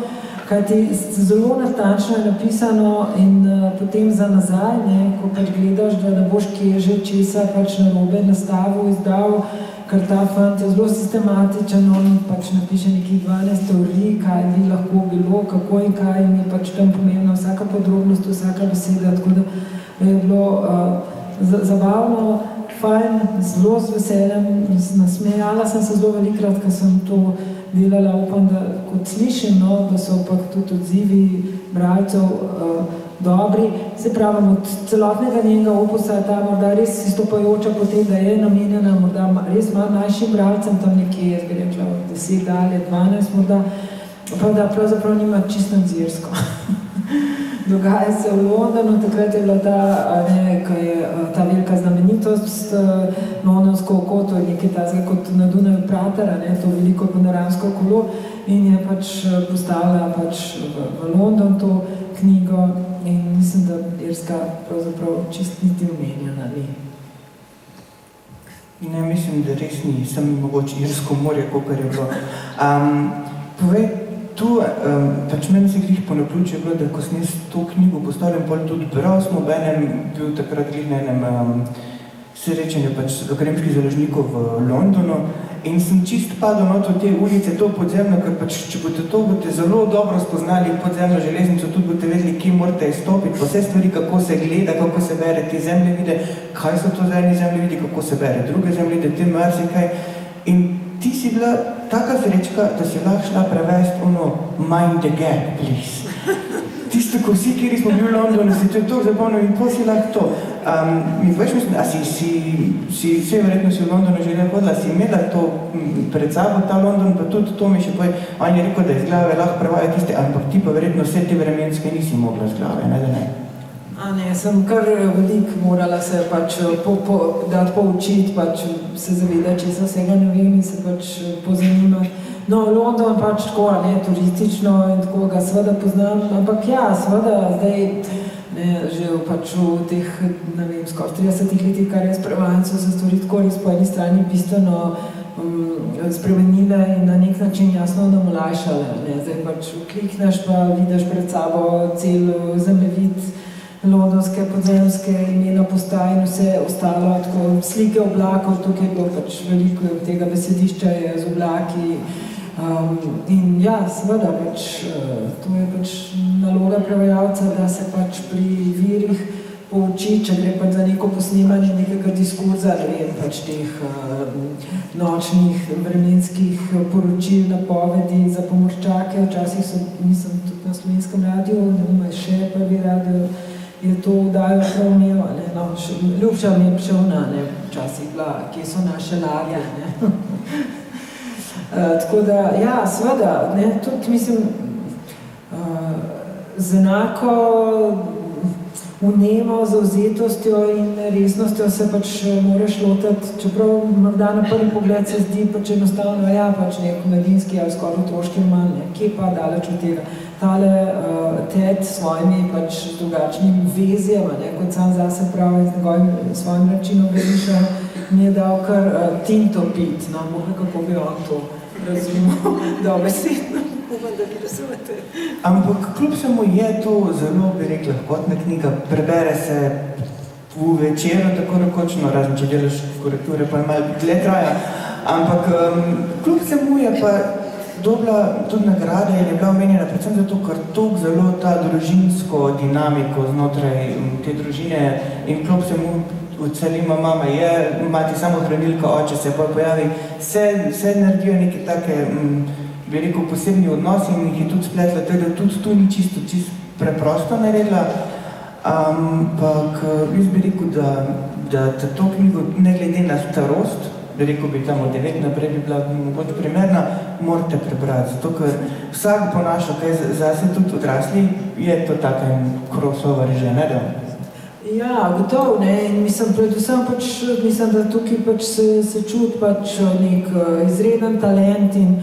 kajti zelo natančno je napisano in potem za nazaj, ko pač gledaš, da ne boš kje že česa pač narobe nastavil, izdal, ker ta fant je zelo sistematičen, on pač napiše nekih 12 teorij, kaj bi lahko bilo, kako in kaj, in je pač tam pomembna vsaka podrobnost, vsaka beseda, tako da je bilo zabavno, fajn, zelo z veseljem, nasmejala sem se zelo velikrat, ker sem to delala, upam, da kot slišim, no, da so pa tudi odzivi bralcev dobri. Se pravim, od celotnega njenega opusa je ta morda res izstopajoča po tem, da je namenjena morda res malo mlajšim bralcem, tam nekje, jaz bi rekla, od 10 dalje, 12 morda, pa da pravzaprav nima čisto nadzirsko. Dogaja se v Londonu, takrat je bila ta velika znamenitost, londonsko oko, to je nekaj tazga kot na Dunaju Prater, to veliko panoramsko kolo, in je pač postavila pač v London to knjigo in mislim, da Irska pravzaprav čist niti omenjena ni. Ne, mislim, da res ni, sem mogoče Irsko morje, kakor je bilo. Povej, tu, pač meni se glih po naključju bilo, da ko sem jaz to knjigo postavljam, pol tudi bral, smo ob enem bil takrat glih na enem srečanju pač akademskih založnikov v Londonu in sem čist padel not v te ulice, to podzemno, ker pač, če boste zelo dobro spoznali podzemno železnico, tudi boste vedeli, kje morate izstopiti, vse stvari, kako se gleda, kako se bere te zemljevide, kaj so to za eni zemljevidi, kako se bere druge zemljevide, te marsikaj. In ti si bila taka srečka, da si lahko šla prevesti mind the gap, please. Tisto, ko vsi, kjer smo bili v Londonu, si to zapomnil in ko si lahko to. Veš, mislim, a si vse verjetno si v Londonu želela hodila, si imela to pred sabo, ta London, pa tudi to mi še poje, on je rekel, da iz glave lahko prevaja tiste, ampak ti pa verjetno vse te vremenske nisi mogla z glave, ne da ne? Ne, sem kar veliko morala se pač dati poučiti, pač se zavedati, če se vsega ne vem in se pač pozanimati. No, London pač tako, turistično in tako ga seveda poznam, ampak ja, seveda zdaj, že pač v teh, ne vem, skoraj 30 letih, kar je s prevajanjem, se stvari tako res po eni strani bistveno spremenile in na nek način jasno nam olajšale. Zdaj pač klikneš pa vidiš pred sabo cel zemljevid, londonske, podzemske, imena postaj in vse ostalo, tako slike oblakov, tukaj je bilo pač veliko tega besedišča z oblaki. In ja, seveda, pač, to je pač naloga prevajalca, da se pač pri virih pouči, če gre pač za neko posnemanje nekega diskurza, ne vem, pač teh nočnih vremenskih poročil, napovedi za pomorščake. Včasih so, mislim, tudi na Slovenskem radiju, ne vem, še prvi radio, je to vdajo prav imel, ljubša mi je pševna, včasih bila, kje so naše ladje, tako da, ja, seveda, tudi, mislim, z enako vnemo, zavzetostjo in resnostjo se pač moraš lotiti, čeprav morda na prvi pogled se zdi pač enostavno, ja, pač nek mladinski ali skoraj otroški roman, kje pa daleč od tega. Tale Ted s svojimi pač drugačnimi vezijami, kot sam zase pravi, z njegovim svojim načinom veriša, mi je dal kar tintopit, no, kako bi on to razumel, dobesedno. Upam, da bi razumete. Ampak kljub samo je to zelo, bi rekla, lahkotna knjiga, prebere se v večeru, tako rekočno, razen če delaš korekture, pa malo dlje traja, ampak kljub samo je pa dobila tudi nagrade in je bila omenjena predvsem zato, ker toliko zelo ta družinsko dinamiko znotraj te družine in kljub vsemu odselima mama je, mati samo hranilka, oče se pa pojavi, se naredijo neke take, bi rekel, posebni odnosi in jih je tudi spletla, tako da tudi tu ni čisto preprosto naredila, ampak jaz bi rekel, da to knjigo ne glede na starost, bi rekel bi tam od 9 naprej bi bila mogoče primerna, morate prebrati, zato ker vsak ponaša, kaj zase tudi odrasli, je to taka crossover že, ne da? Ja, gotovo, in mislim, predvsem pač, mislim, da tukaj pač se čuti pač nek izreden talent in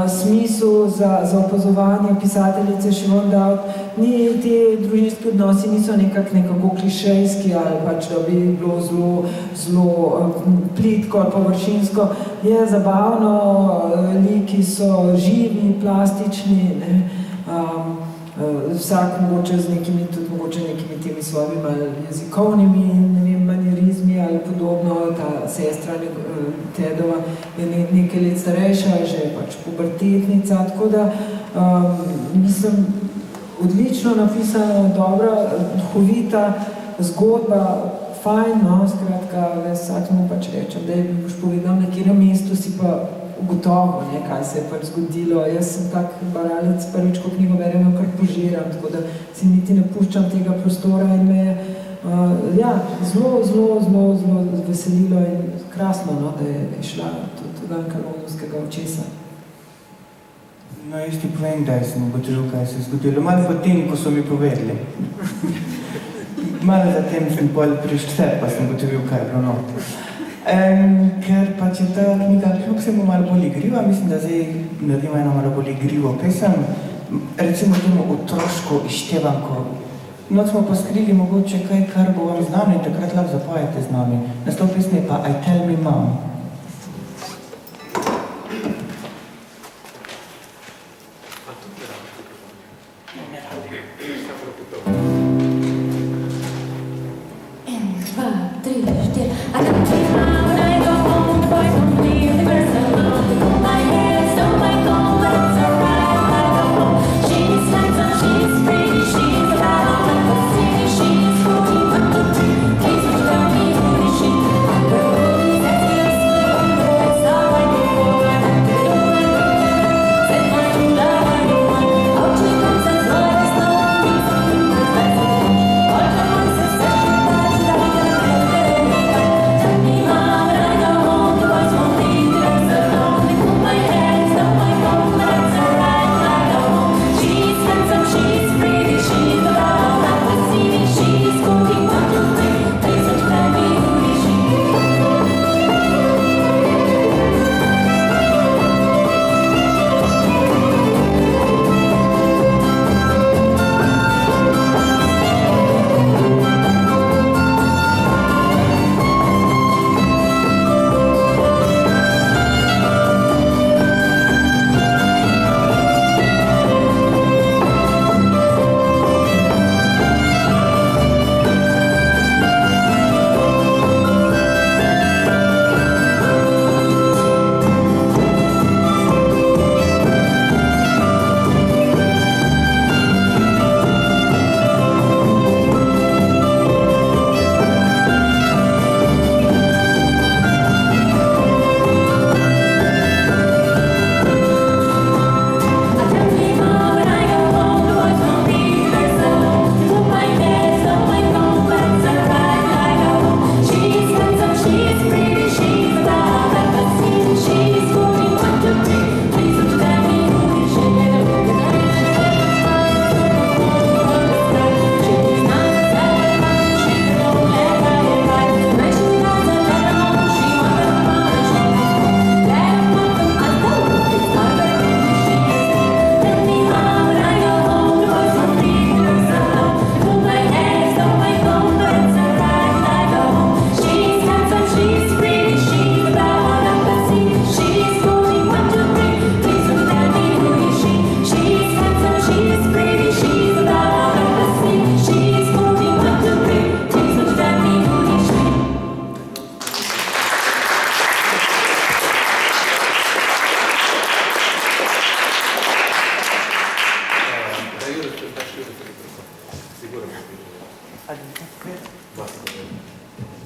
smisel za opazovanje pisateljice Siobhan Dowd. Te družinski odnosi niso nekako klišejski ali pač, da bi bilo zelo plitko ali površinsko. Je zabavno, liki so živi, plastični, vsak mogoče z nekimi, tudi mogoče nekimi temi svojimi jezikovnimi, ne vem, manierizmi ali podobno. Ta sestra Tedova je nekaj let starejša, že pač pubertetnica, tako da mislim, odlično napisana, dobra, duhovita zgodba, fajn, no, skratka, vsak mu pač rečem, da boš povedal, na katerem mestu si pa ugotovil, ne, kaj se je pač zgodilo. Jaz sem tak baralec, prvič, ko knjigo berem, kar požiram, tako da si niti ne puščam tega prostora in me zelo veselilo in krasno, no, da je šla tudi Ganka Londonskega očesa. No, jaz ti povem, da sem ugotovil, kaj se je zgodilo. Malo potem, ko so mi povedali. Malo zatem sem bolj prištel, pa sem ugotovil, kaj je bilo not. Ker pač je ta knjiga kljub se mu malo bolj igriva, mislim, da zdaj naredimo eno malo bolj igrivo pesem, recimo temu otroško izštevanko. Noč smo pa skrili mogoče kaj, kar bo vam znano in takrat lahko zapojete z nami. Naslov pesmi je pa I Tell Me Mom.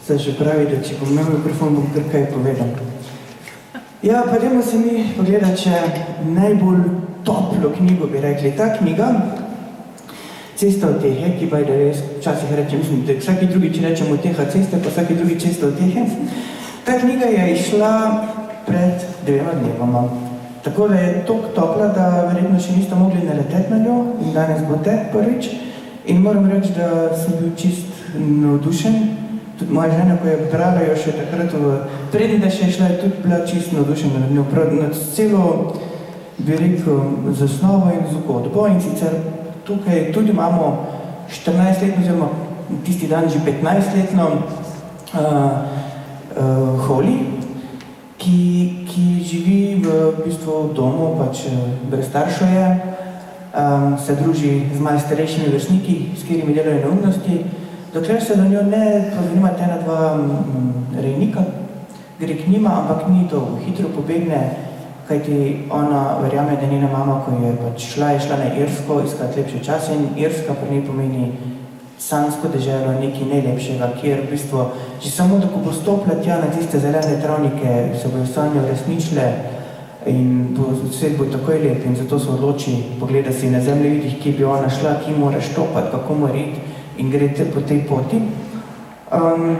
Se že pravi, da če bom imel mikrofon, bom kar kaj povedal. Ja, pa dajmo se mi pogledati, če najbolj toplo knjigo bi rekli. Ta knjiga, Cesta utehe, ki pa je da res včasih rečem, mislim, da vsaki drugi, če rečem uteha ceste, pa vsaki drugi Cesta utehe. Ta knjiga je išla pred 2 dnevoma. Tako da je toliko topla, da verjetno še niste mogli naleteti na njo in danes bo tek prvič. In moram reči, da sem bil čist navdušen. Tudi moja žena, ko je brala jo še takrat, prednji, da še je šla, je tudi bila čist navdušena nad njo. Nad celo, bi rekel, zasnovo in zgodbo. In sicer tukaj tudi imamo 14-letno, oziroma tisti dan že 15-letno Holly, ki živi v bistvu v domu, pač brez staršev je, se druži z malo starejšimi vrstniki, s katerimi delajo neumnosti. Dokler se do njo ne pozanimata 1-2 rejnika, gre k njima, ampak ni to, hitro pobegne, kajti ona verjame, da njena mama, ko je pač šla na Irsko iskati lepše čase in Irska pa njej pomeni sanjsko deželo, nekaj najlepšega, kjer v bistvu že samo, da ko bo stopila tja na tiste zelene travnike, se bojo sanje uresničile, in svet bo takoj lep in zato se odloči pogleda si na zemljevidih, kje bi ona šla, kje mora štopati, kako mora iti in greste po tej poti.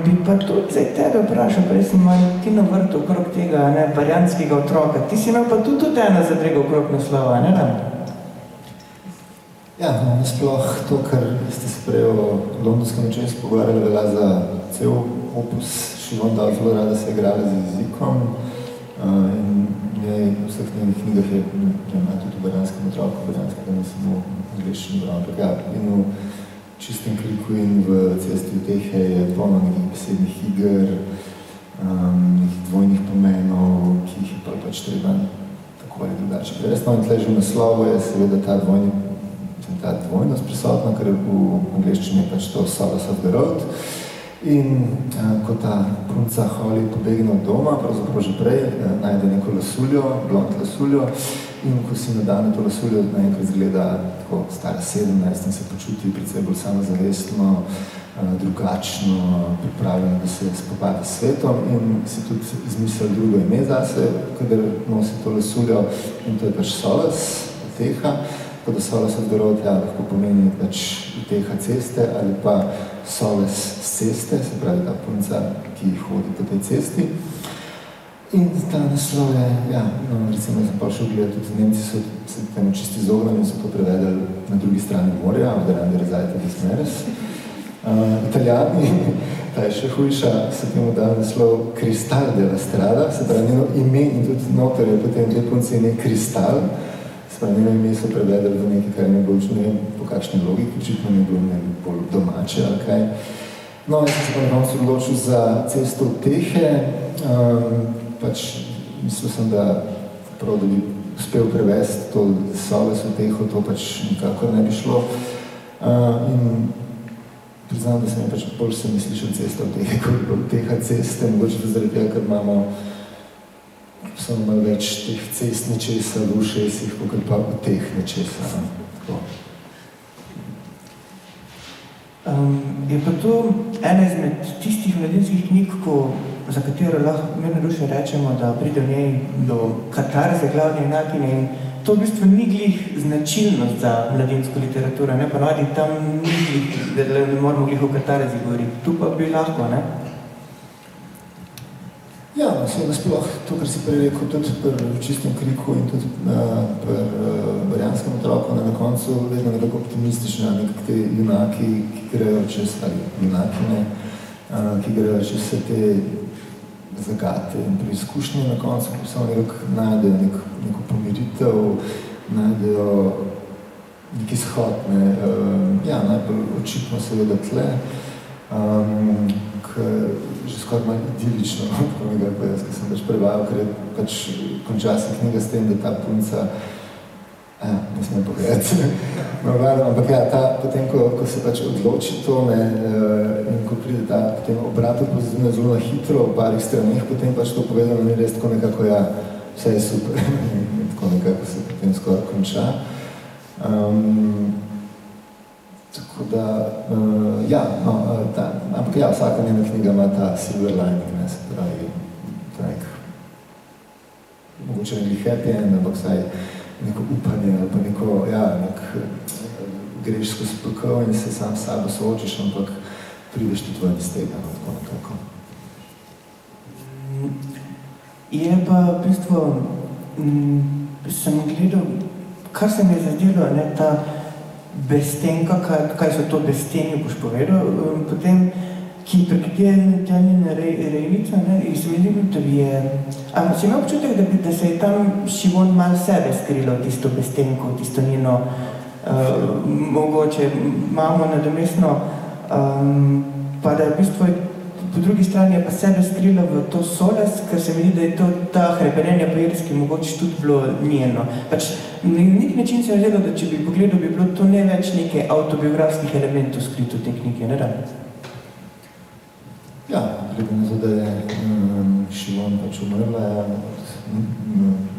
Bi pa tudi zdaj tebe vprašal, prej sem malo ti na vrtu okrog tega barjanskega otroka. Ti si imel pa tudi ena zadrega okrog naslova, ne? Ja, no, nasploh to, kar ste se prej o londonskem nečesu pogovarjali, velja za cel opus. Šivon dal zelo rada se igrala z jezikom in v vseh njenih knjigah je tudi v barjanskem otroku, barjanskega ne samo v angliščini, ampak ja, in v Čistem kriku in v Cesti utehe je polno nekih besednih iger, nekih dvojnih pomenov, ki jih je pač treba tako ali drugače prevesti. In tle že v naslovu je seveda ta dvojnost prisotna, ker v angliščini je pač to Solace of the Road. In ko ta punca Holly pobegne od doma, pravzaprav že prej, najde neko lasuljo, blond lasuljo, in ko si nadane to lasuljo, naenkrat izgleda tako stara 17 in se počuti precej bolj samozavestno, drugačno, pripravljeno, da se spopade s svetom in si tudi izmislil drugo ime zase, kadar nosi to lasuljo, in to je pač Solace, uteha. Tako da Solace of the Road lahko pomeni pač uteha ceste ali pa Solace z ceste, se pravi ta punca, ki hodi po tej cesti. In ta naslov je, recimo sem pa šel gledati, tudi Nemci so se temu čisti izognali in so to prevedali na drugi strani morja, od der Seite des Meeres. Italijani, ta je še hujša, so temu dali naslov Cristal della Strada, se pravi njeno ime in tudi noter je potem te punce ime Kristal. Njeno ime so prevedali v nekaj, kar ne bo ne vem po kakšni logiki, očitno ne bilo bolj domače ali kaj. No, jaz sem se pa na koncu odločil za Cesto utehe, pač mislil sem, da prav, da bi uspel prevesti to Solace uteho, to pač nikakor ne bi šlo. In priznam, da se mi pač bolj se mi slišal Cesta utehe, kot pa uteha ceste, mogoče da zaradi tega, ker imamo samo malo več teh cest nečesa v ušesih, kot pa uteh nečesa. Je pa to ena izmed tistih mladinskih knjig, za katero lahko mirno duše rečemo, da pride v njej do katarze glavne junakinje in to v bistvu ni glih značilnost za mladinsko literaturo, ne pa nadi tam ni glih, da ne moramo glih o katarzi govoriti. Tu pa bi lahko, ne? Ja, seveda sploh to, kar si prej rekel, tudi pri Čistem kriku in tudi pri barjanskem otroku, na koncu vedno nekako optimistično, nekak te junaki, ki grejo čez, ali junakine, ki grejo čez vse te zagate in preizkušnje na koncu, ko samo nekako najdejo neko pomiritev, najdejo neki izhod, ne. Ja, najbolj očitno seveda tle, že skoraj malo idilično, tako nekaj pa jaz, ki sem pač prevajal, ker je pač konča se knjiga s tem, da ta punca, ne smem pogledati, ampak ja, potem, ko se pač odloči to, ne, in ko pride ta potem obrat pozitivno zelo hitro v parih straneh, potem pač to povedano ni res tako nekako, ja, vse je super, tako nekako se potem skoraj konča. Tako da, ampak ja, vsaka njena knjiga ima ta silver lining, ne, se pravi, tak, mogoče nekaj happy end, ampak vsaj neko upanje ali pa neko, nek greš skozi pekel in se sam s sabo soočiš, ampak prideš tudi ven iz tega, tako nekako. Je pa v bistvu, sem gledal, kar se mi je zadelo, ne, ta bestenka, kaj so to bestenje, boš povedal, potem, ki prekatera njena rejnica, ne, in se mi zdi, da bi je, si imel občutek, da se je tam Šivon malo sebe skrilo, tisto bestenko, tisto njeno, mogoče mamo nadomestno, pa da je v bistvu po drugi strani je pa sebe skrilo v to Solace, ker se mi zdi, da je to ta hrepenenje po irski mogoče tudi bilo njeno. Pač na nek način se mi zdi, da če bi pogledal, bi bilo to ne več nekaj avtobiografskih elementov skrito v te knjige, ne da? Ja, glede na to, da je Šivon pač umrla od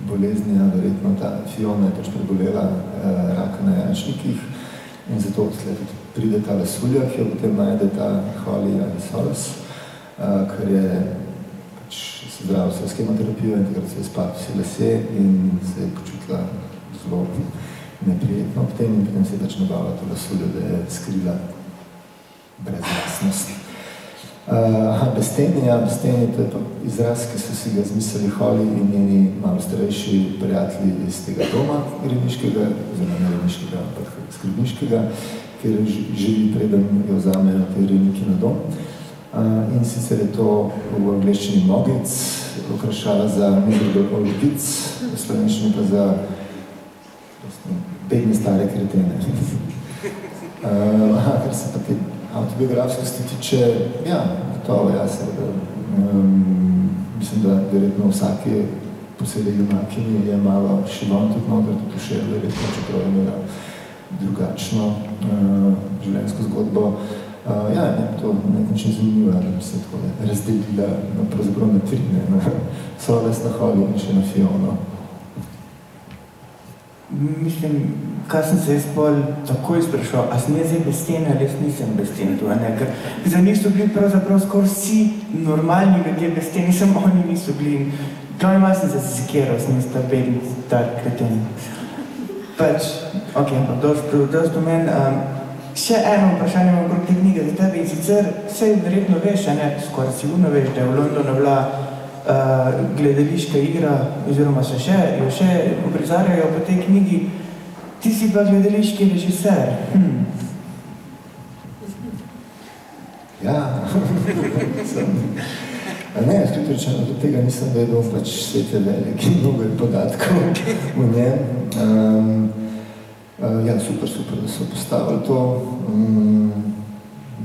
bolezni, verjetno ta Fiona je pač prebolela raka na jajčnikih in zato tudi pride ta lasulja, ki jo potem najde ta Holly ali Solace, ker je pač zdravo se skemoterapijo in takrat se je spal vsi lasje in se je počutila zelo neprijetno ob tem in potem se je pač nabavila to lasuljo, da je skrila brezlasnost. Besteni, to je pa izraz, ki so si ga zmislili Holly in njeni malo starejši prijatelji iz tega doma ribniškega, oziroma ne ribniškega, ampak skrbniškega, kjer živi preden jo vzamejo te ribniki na dom. In sicer je to v angleščini mogic, okrašala za mikrobologic, v slovenščini pa za bedne stare kretene. Kar se pa te autobiografskosti tiče, ja, gotovo, ja, seveda. Mislim, da verjetno vsake posebej junakini je malo šivon tudi noter, tudi še verjetno, čeprav je imela drugačno življenjsko zgodbo. Ja, to na nek način zanimivo, da bi se tako razdelila pravzaprav na tri, na Soles, na Holly in še na Fiono. Mislim, kaj sem se jaz pol takoj sprašal, a sem jaz besten ali jaz nisem besten tu, ne? Ker za njih so bili pravzaprav skoraj vsi normalni ljudje besteni, samo oni niso bili. Glavno malo sem se sekiral, sem jaz ta bedni, ta kreten. Pač, ok, ampak dost pomen. Še eno vprašanje imam okrog te knjige za tebe in sicer vsej verjetno veš, ne, skoraj sigurno veš, da je v Londonu bila gledališka igra, oziroma jo še uprizarjajo po tej knjigi. Ti si pa gledališki režiser. Ja, ne, skrito rečeno, do tega nisem vedel, pač svet je velik in mnogo je podatkov v njem. Ja, super, da so postavili to.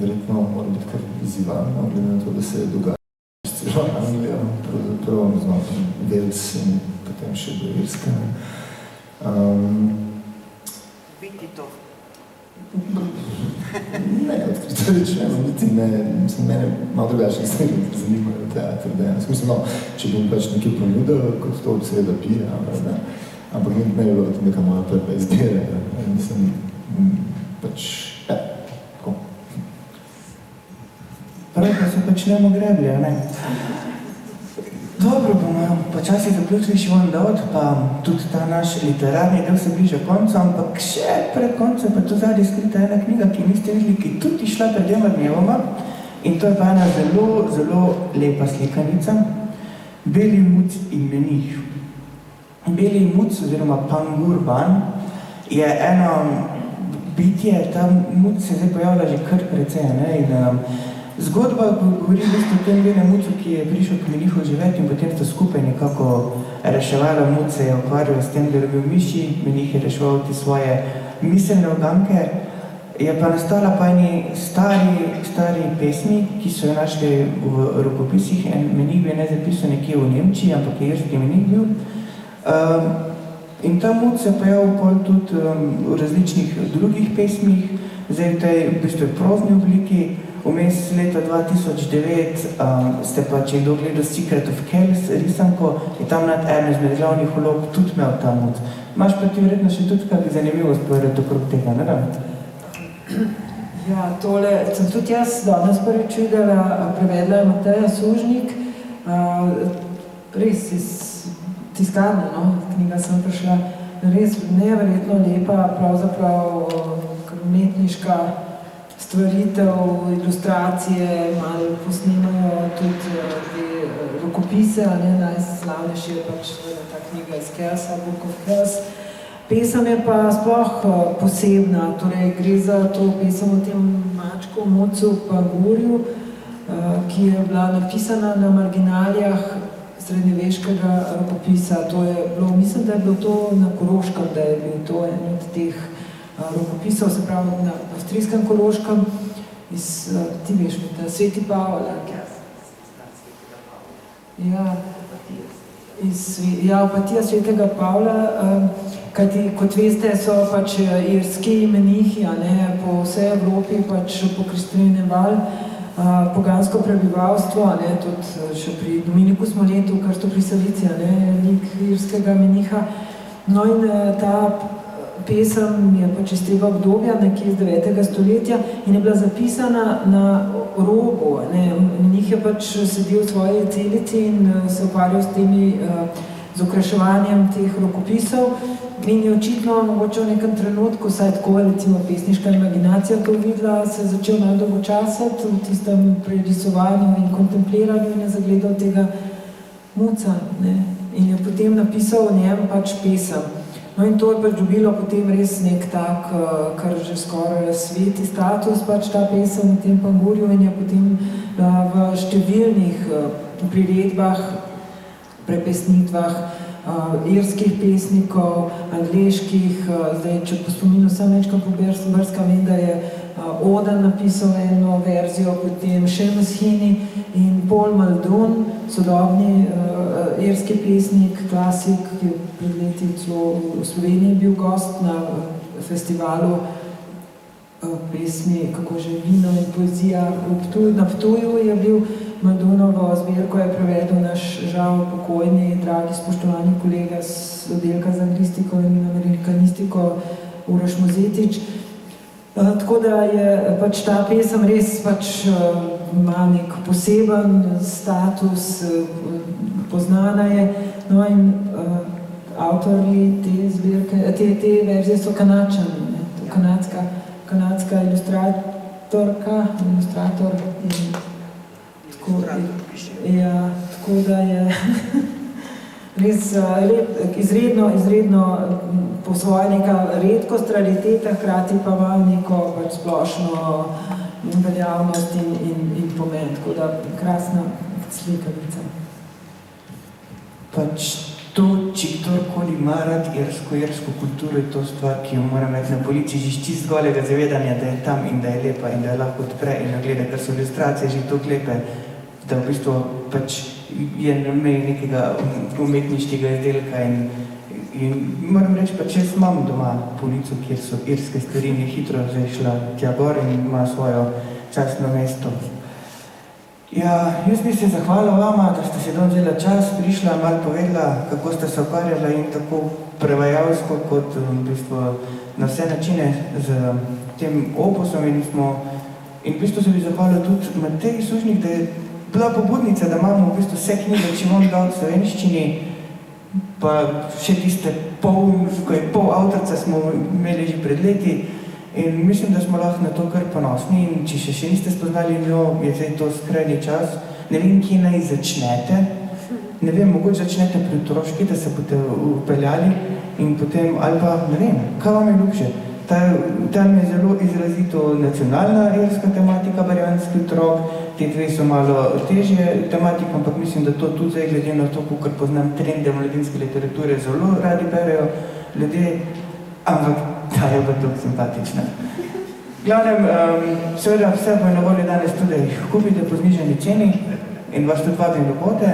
Verjetno mora biti kar izzivalno, glede na to, da se je dogajalo s celo Anglijo, pravzaprav znamo Wales in potem še do Irske. Biti to. Ne, odkrito rečeno, niti ne, mislim, mene malo drugačne stvari zanimajo teatr dejansko. Mislim, no, če bi mi pač nekaj ponudil, kot to seveda pije, ampak ne je bilo neka moja prva izbira. Mislim, pač, ja, tako. Prav, pa se počnemo greblje, ne? Dobro, bomo počasi zaključili še on dot, pa tudi ta naš literarni del se bliža koncu, ampak še pred koncem pa tu zadnji skrita ena knjiga, ki niste videli, ki tudi šla pred 2 dnevoma, in to je pa ena zelo, zelo lepa slikanica, Beli muc in menih. Beli muc, oziroma Pangurban, je eno bitje, ta muc se zdaj pojavlja že kar precej, ne, in zgodba govori v bistvu o tem belem mucu, ki je prišel k menihu živeti in potem sta skupaj nekako reševala muc, se je ukvarjal s tem, da je robil miši, menih je reševal te svoje miselne uganke. Je pa nastala pa eni stari pesmi, ki so jo našli v rokopisih. En menih bi ne zapisal nekje v Nemčiji, ampak je irski menih bil. In ta muc se je pojavil pol tudi v različnih drugih pesmih, zdaj v tej v bistvu prozni obliki. Vmes leta 2009 ste pa, če kdo gledal Secret of Kells risanko, je tam nad eno izmed glavnih vlog tudi imel ta muc. Imaš pa ti verjetno še tudi kakšne zanimivost povedati okrog tega, ne da? Ja, tole sem tudi jaz danes prvič videla, prevedla je Mateja Sužnik, res iz tiskarne, no, knjiga sem prišla, res neverjetno lepa, pravzaprav umetniška stvaritev, ilustracije, malo posnemajo tudi te rokopise, najslavnejši je pač ta knjiga iz Kellsa, Book of Kells. Pesem je pa sploh posebna, torej gre za to pesem o tem mačku, mucu Pangurju, ki je bila napisana na marginalijah srednjeveškega rokopisa. To je bilo, mislim, da je bilo to na Koroškem, da je bil to en od teh rokopisov, se pravi na avstrijskem Koroškem, ti veš, Sveti Pavel. Ja, opatija Svetega Pavla, kajti, kot veste, so pač irski menihi, po vsej Evropi pač pokristjaneval pogansko prebivalstvo, tudi še pri Dominiku Smoletu, kar to pri Savici, lik irskega meniha. No in ta pesem je pač iz tega obdobja, nekje iz 9. stoletja in je bila zapisana na robu. V njih je pač sedel v svoji celici in se ukvarjal s temi, z okraševanjem teh rokopisov in je očitno mogoče v nekem trenutku, saj tako recimo pesniška imaginacija to videla, se je začel malo dolgočasati v tistem prerisovanju in kontempliranju in je zagledal tega muca, ne? In je potem napisal o njem pač pesem. No in to je pač dobilo potem res nek tak, kar že skoraj sveti status, pač ta pesem v tem Pangurju in je potem v številnih priredbah, prepesnitvah, irskih pesnikov, angleških, zdaj, če po spominu sem večkrat pobrska, vem, da je Oden napisal eno verzijo, potem Seamus Heaney in Paul Muldoon, sodobni irski pesnik, klasik, ki je pred leti celo v Sloveniji bil gost na festivalu pesmi, kako že, Vino in poezija na Ptuju je bil. Muldunovo zbirko je prevedel naš žal pokojni, dragi, spoštovani kolega z oddelka za anglistiko in amerikanistiko Uroš Mozetič. Tako da je pač ta pesem res pač ima nek poseben status, poznana je, no in avtorji te zbirke, te verzije so Kanačani, kanadska ilustrator in tako da je res izredno po svoje neka redkost, rariteta, hkrati pa ima neko pač splošno veljavnost in pomen, tako da krasna slikavica. Pač to, če kdorkoli ima rad irsko kulturo, je to stvar, ki jo moram reči na policiji, že čist golega zavedanja, da je tam in da je lepa in da je lahko odpre in gleda, ker so ilustracije že toliko lepe, da v bistvu pač je na meji nekega umetniškega izdelka in moram reči, pač jaz imam doma polico, kjer so irske stvari in je hitro zdaj šla tja gor in ima svojo častno mesto. Ja, jaz bi se zahvalila vama, da ste se vzela čas, prišla, malo povedala, kako ste se ukvarjala in tako prevajalsko kot v bistvu na vse načine z tem opusom in v bistvu se bi zahvalila tudi Mateji Sušnik, da je bila pobudnica, da imamo v bistvu vse knjige, če imam dal v slovenščini, pa še tiste pol avtorca smo imeli že pred leti in mislim, da smo lahko na to kar ponosni in če še niste spoznali njo, je zdaj to skrajni čas. Ne vem, kje naj začnete, ne vem, mogoče začnete pri otroški, da se boste upeljali in potem, ali pa, ne vem, kaj vam je ljubše. Tam je zelo izrazito nacionalna irska tematika, barjanski otrok, te dve so malo težje tematike, ampak mislim, da to tudi zdaj glede na to, kakor poznam trende mladinske literature, zelo radi berejo ljudje, ampak ta je pa tudi simpatična. V glavnem, seveda vse bo na voljo danes tudi, jih kupite po znižani ceni in vas tudi vabim do bote.